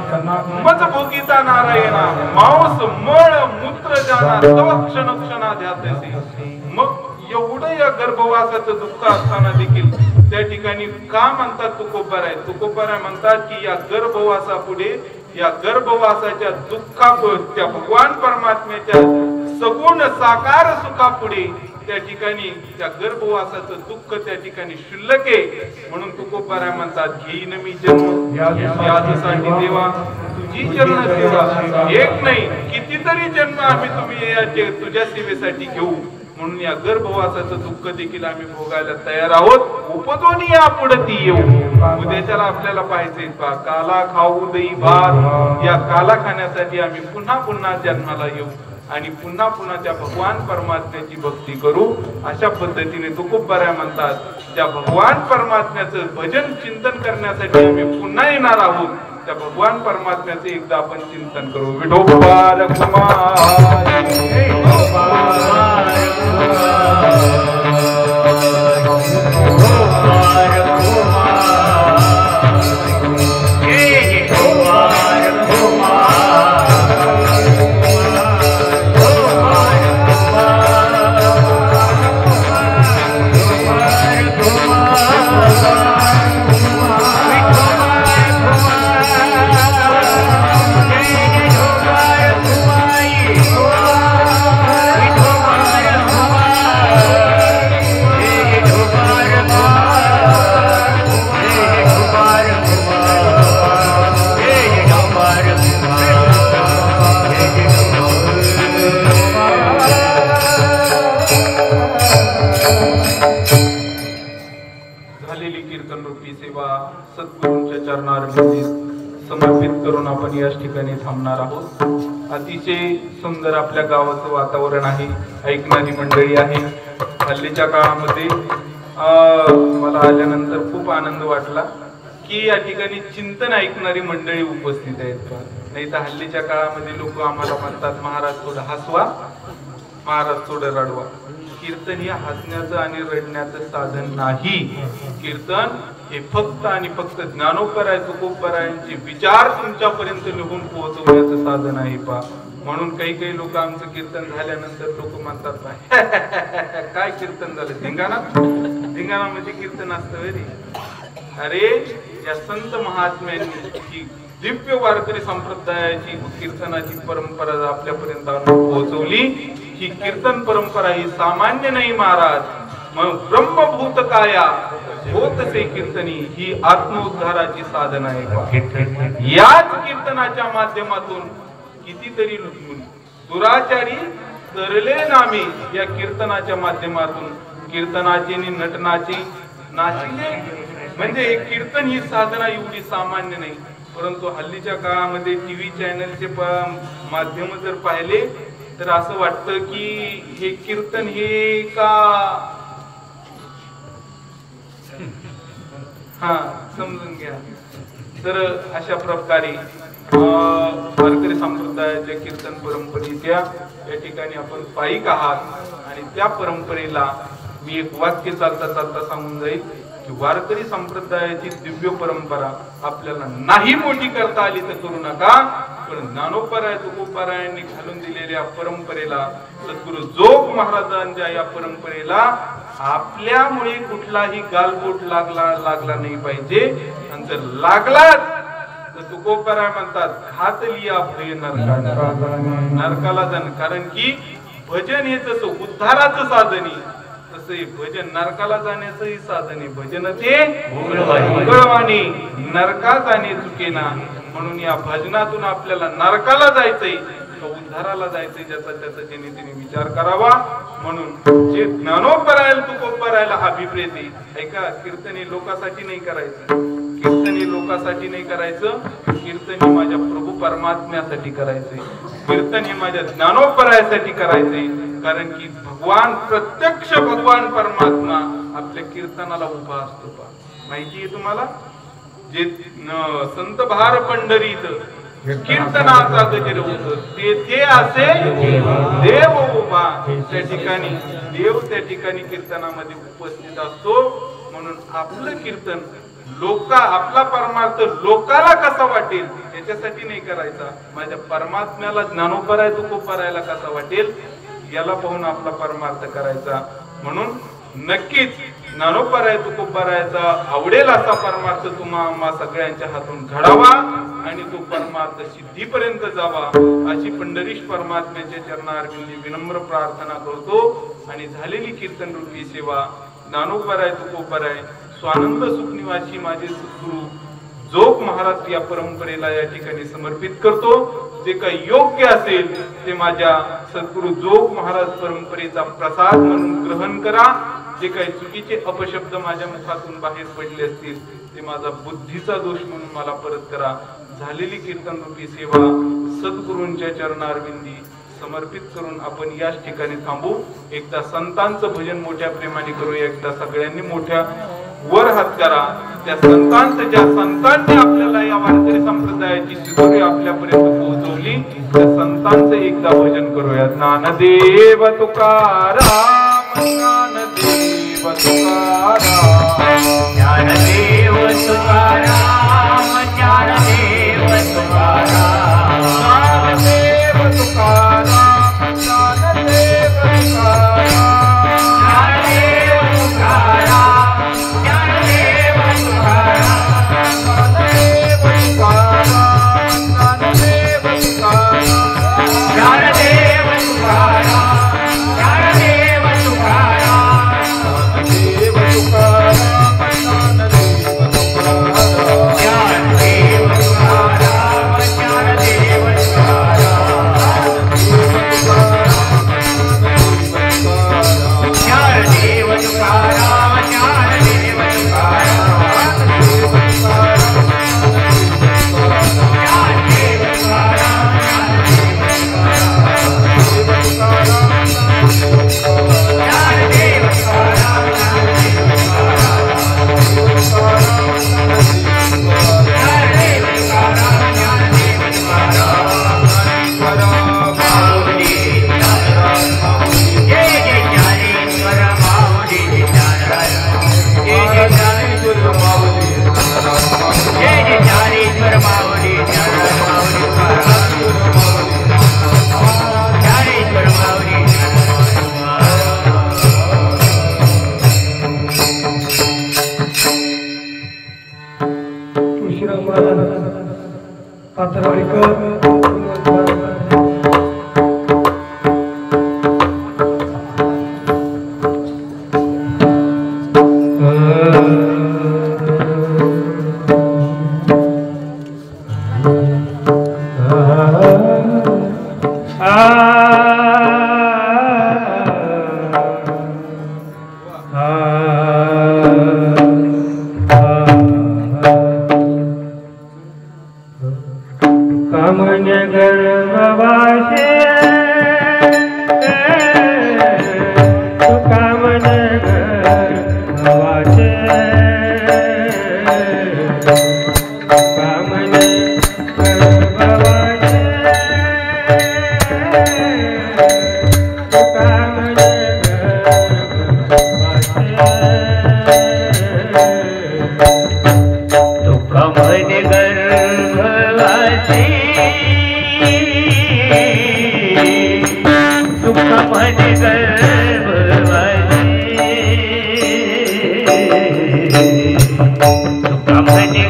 मज भोगिता नारायणा मांस मळ मूत्र जाना तव क्षण क्षणा ध्यातसे. मग एवढं या गर्भवासाचं दुःख असताना देखील त्या ठिकाणी का म्हणतात तुकोबराय? तुकोबराय म्हणतात की या गर्भवासापुढे, या गर्भवासाच्या दुःखापुढे, भगवान परमात्म्याच्या सगुण साकार सुखापुढे त्या ठिकाणी त्या गर्भवासाचं दुःख त्या ठिकाणी शुल्लक आहे. म्हणून तुकोबराय म्हणतात, घेईन मी जन्म यासाठी देवा तुझी चरण सेवा, एक नाही कितीतरी जन्म आम्ही तुम्ही तुझ्या सेवेसाठी घेऊ. म्हणून या गर्भवासाचं दुःख देखील आम्ही भोगायला तयार आहोत. उपदोन या पुढे ती येऊ. उद्याच्याला आपल्याला पाहायचंय पा काला खाऊ दई भात, या काला खाण्यासाठी आम्ही पुन्हा पुन्हा जन्माला येऊ आणि पुन्हा पुन्हा त्या भगवान परमात्म्याची भक्ती करू. अशा पद्धतीने तुकोबराय म्हणतात, त्या भगवान परमात्म्याचं भजन चिंतन करण्यासाठी आम्ही पुन्हा येणार आहोत. त्या भगवान परमात्म्याचे एकदा आपण चिंतन करू. विठोबा समर्पित करून आपण याच ठिकाणी थांबणार आहोत. अतिशय सुंदर आपल्या गावाचं वातावरण आहे, ऐकणारी मंडळी आहे. हल्लीच्या काळामध्ये मला आल्यानंतर खूप आनंद वाटला की या ठिकाणी चिंतन ऐकणारी मंडळी उपस्थित आहेत. नाही तर हल्लीच्या काळामध्ये लोक आम्हाला म्हणतात, महाराज थोडं हसवा, महाराज थोडं रडवा. कीर्तन हे हसण्याचं आणि रडण्याचं साधन नाही. कीर्तन हे फक्त आणि फक्त ज्ञानोपराय तुकोबरायांचे विचार तुमच्यापर्यंत निघून पोहोचवण्याचं साधन आहे पा. म्हणून काही काही लोक आमचं कीर्तन झाल्यानंतर लोक म्हणतात, काय कीर्तन झालं, धिंगाणा, धिंगाणा म्हणजे कीर्तन असतं रे. अरे या संत महात्म्यांनी ही दिव्य वारकरी संप्रदायाची कीर्तनाची परंपरा आपल्यापर्यंत पोहोचवली. ही कीर्तन परंपरा ही सामान्य नाही महाराज. मग ब्रह्मभूत काया होत से कीर्तनी ही आत्मोद्धाराची साधन आहे. याच कीर्तनाच्या माध्यमातून कितीतरी दुराचारी तरले नामे या कीर्तनाच्या माध्यमातून कीर्तनाची नटनाची नाचिले. म्हणजे कीर्तन ही साधना एवढी सामान्य नाही. परंतु हल्लीच्या काळामध्ये टीव्ही चॅनलचे माध्यम जर पाहिले तर असं वाटतं की हे कीर्तन हे का, हा समजून घ्या. तर अशा प्रकारे वारकरी संप्रदायाच्या कीर्तन परंपरेच्या या ठिकाणी आपण पायिक आहात आणि त्या परंपरेला मी एक वाक्य चालता चालता सांगून जाईल की वारकरी संप्रदायाची दिव्य परंपरा आपल्याला नाही मोठी करता आली तर करू नका, पण ज्ञानोपराय तुकोबरायांनी घालून दिलेल्या परंपरेला, सद्गुरु जोग महाराजांच्या या परंपरेला आपल्यामुळे कुठलाही गालबोट लागला नाही पाहिजे. आणि जर लागला तर तुकोबराय म्हणतात, घात लिया भय नरकाला जाण. कारण की भजन हे जसं उद्धाराचं साधन आहे तसं हे भजन नरकाला जाण्याचंही साधन आहे. भजन ते मंगळवाणी नरका जाणे चुकेना. म्हणून या भजनातून आपल्याला नरकाला जायचंय का उद्धाराला जायचंय ज्याचा त्याचा त्याने विचार करावा. म्हणून जे ज्ञानोपरायला तुकोपरायला अभिप्रेत आहे. ऐका, कीर्तने लोकांसाठी नाही करायचं, कीर्तने लोकांसाठी नाही करायचं, कीर्तन हे माझ्या प्रभू परमात्म्यासाठी करायचंय, कीर्तन हे माझ्या ज्ञानोपरायासाठी करायचंय. कारण की भगवान प्रत्यक्ष भगवान परमात्मा आपल्या कीर्तनाला उभा असतो. माहिती आहे तुम्हाला, जे संत भार पंढरीत कीर्तनाचा गजर होत तेथे असे देव उभा. त्या ठिकाणी देव त्या ठिकाणी कीर्तनामध्ये उपस्थित असतो. म्हणून आपलं कीर्तन आपला परमार्थ लोकाला कसा वाटेल याच्यासाठी नाही करायचा, माझ्या परमात्म्याला ज्ञानोपराय तुकोपरायला कसा वाटेल याला पाहून आपला परमार्थ करायचा. म्हणून नक्कीच ज्ञानोपराय तुकोपरायचा आवडेल असा परमार्थ तुम्हा सगळ्यांच्या हातून घडावा आणि तो परमार्थ सिद्धीपर्यंत जावा अशी पंढरीश परमात्म्याच्या चरणारविंदी विनम्र प्रार्थना करतो. आणि झालेली कीर्तन रूपी सेवा ज्ञानोपराय तुकोपराय स्वानंद सुखनिवासी माझे सद्गुरु जोग महाराज या परंपरेला या ठिकाणी समर्पित करतो. जे काही योग्य असेल ते माझ्या सद्गुरु जोग महाराज परंपरेचा प्रसाद म्हणून ग्रहण करा. जे काही चुकीचे अपशब्द माझ्या मुखातून बाहेर पडले असतील ते माझा बुद्धीचा दोष म्हणून मला परत करा. झालेली कीर्तन रूपी सेवा सद्गुरूंच्या चरणारविंदी समर्पित करून आपण याच ठिकाणी थांबू. एकदा संतांचं भजन मोठ्या प्रेमाने करूया. एकदा सगळ्यांनी मोठ्या वर हात करा. त्या संतांचं, ज्या संतांनी आपल्याला या वारकरी संप्रदायाची शिदोरी आपल्यापर्यंत पोहोचवली त्या संतांचं एकदा भजन करूया. ज्ञानदेव तुकाराम, ज्ञानदेव तुकाराम, ज्ञानदेव तुकाराम, ज्ञानदेव तुकाराम, ज्ञानदेव तुकाराम, ज्ञानदेव तुकाराम, ज्ञानदेव तुका म्हणे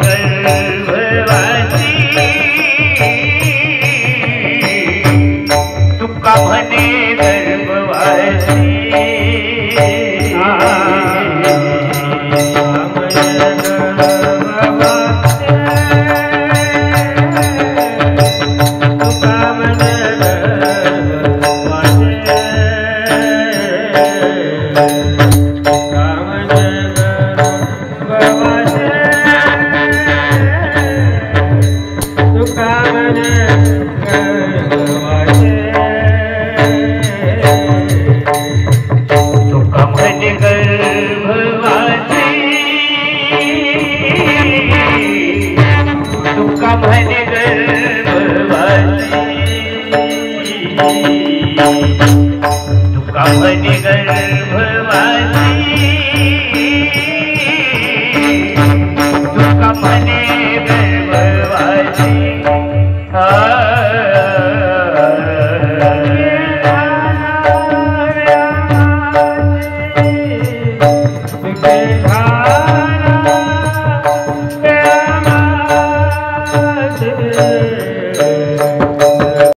म्हणे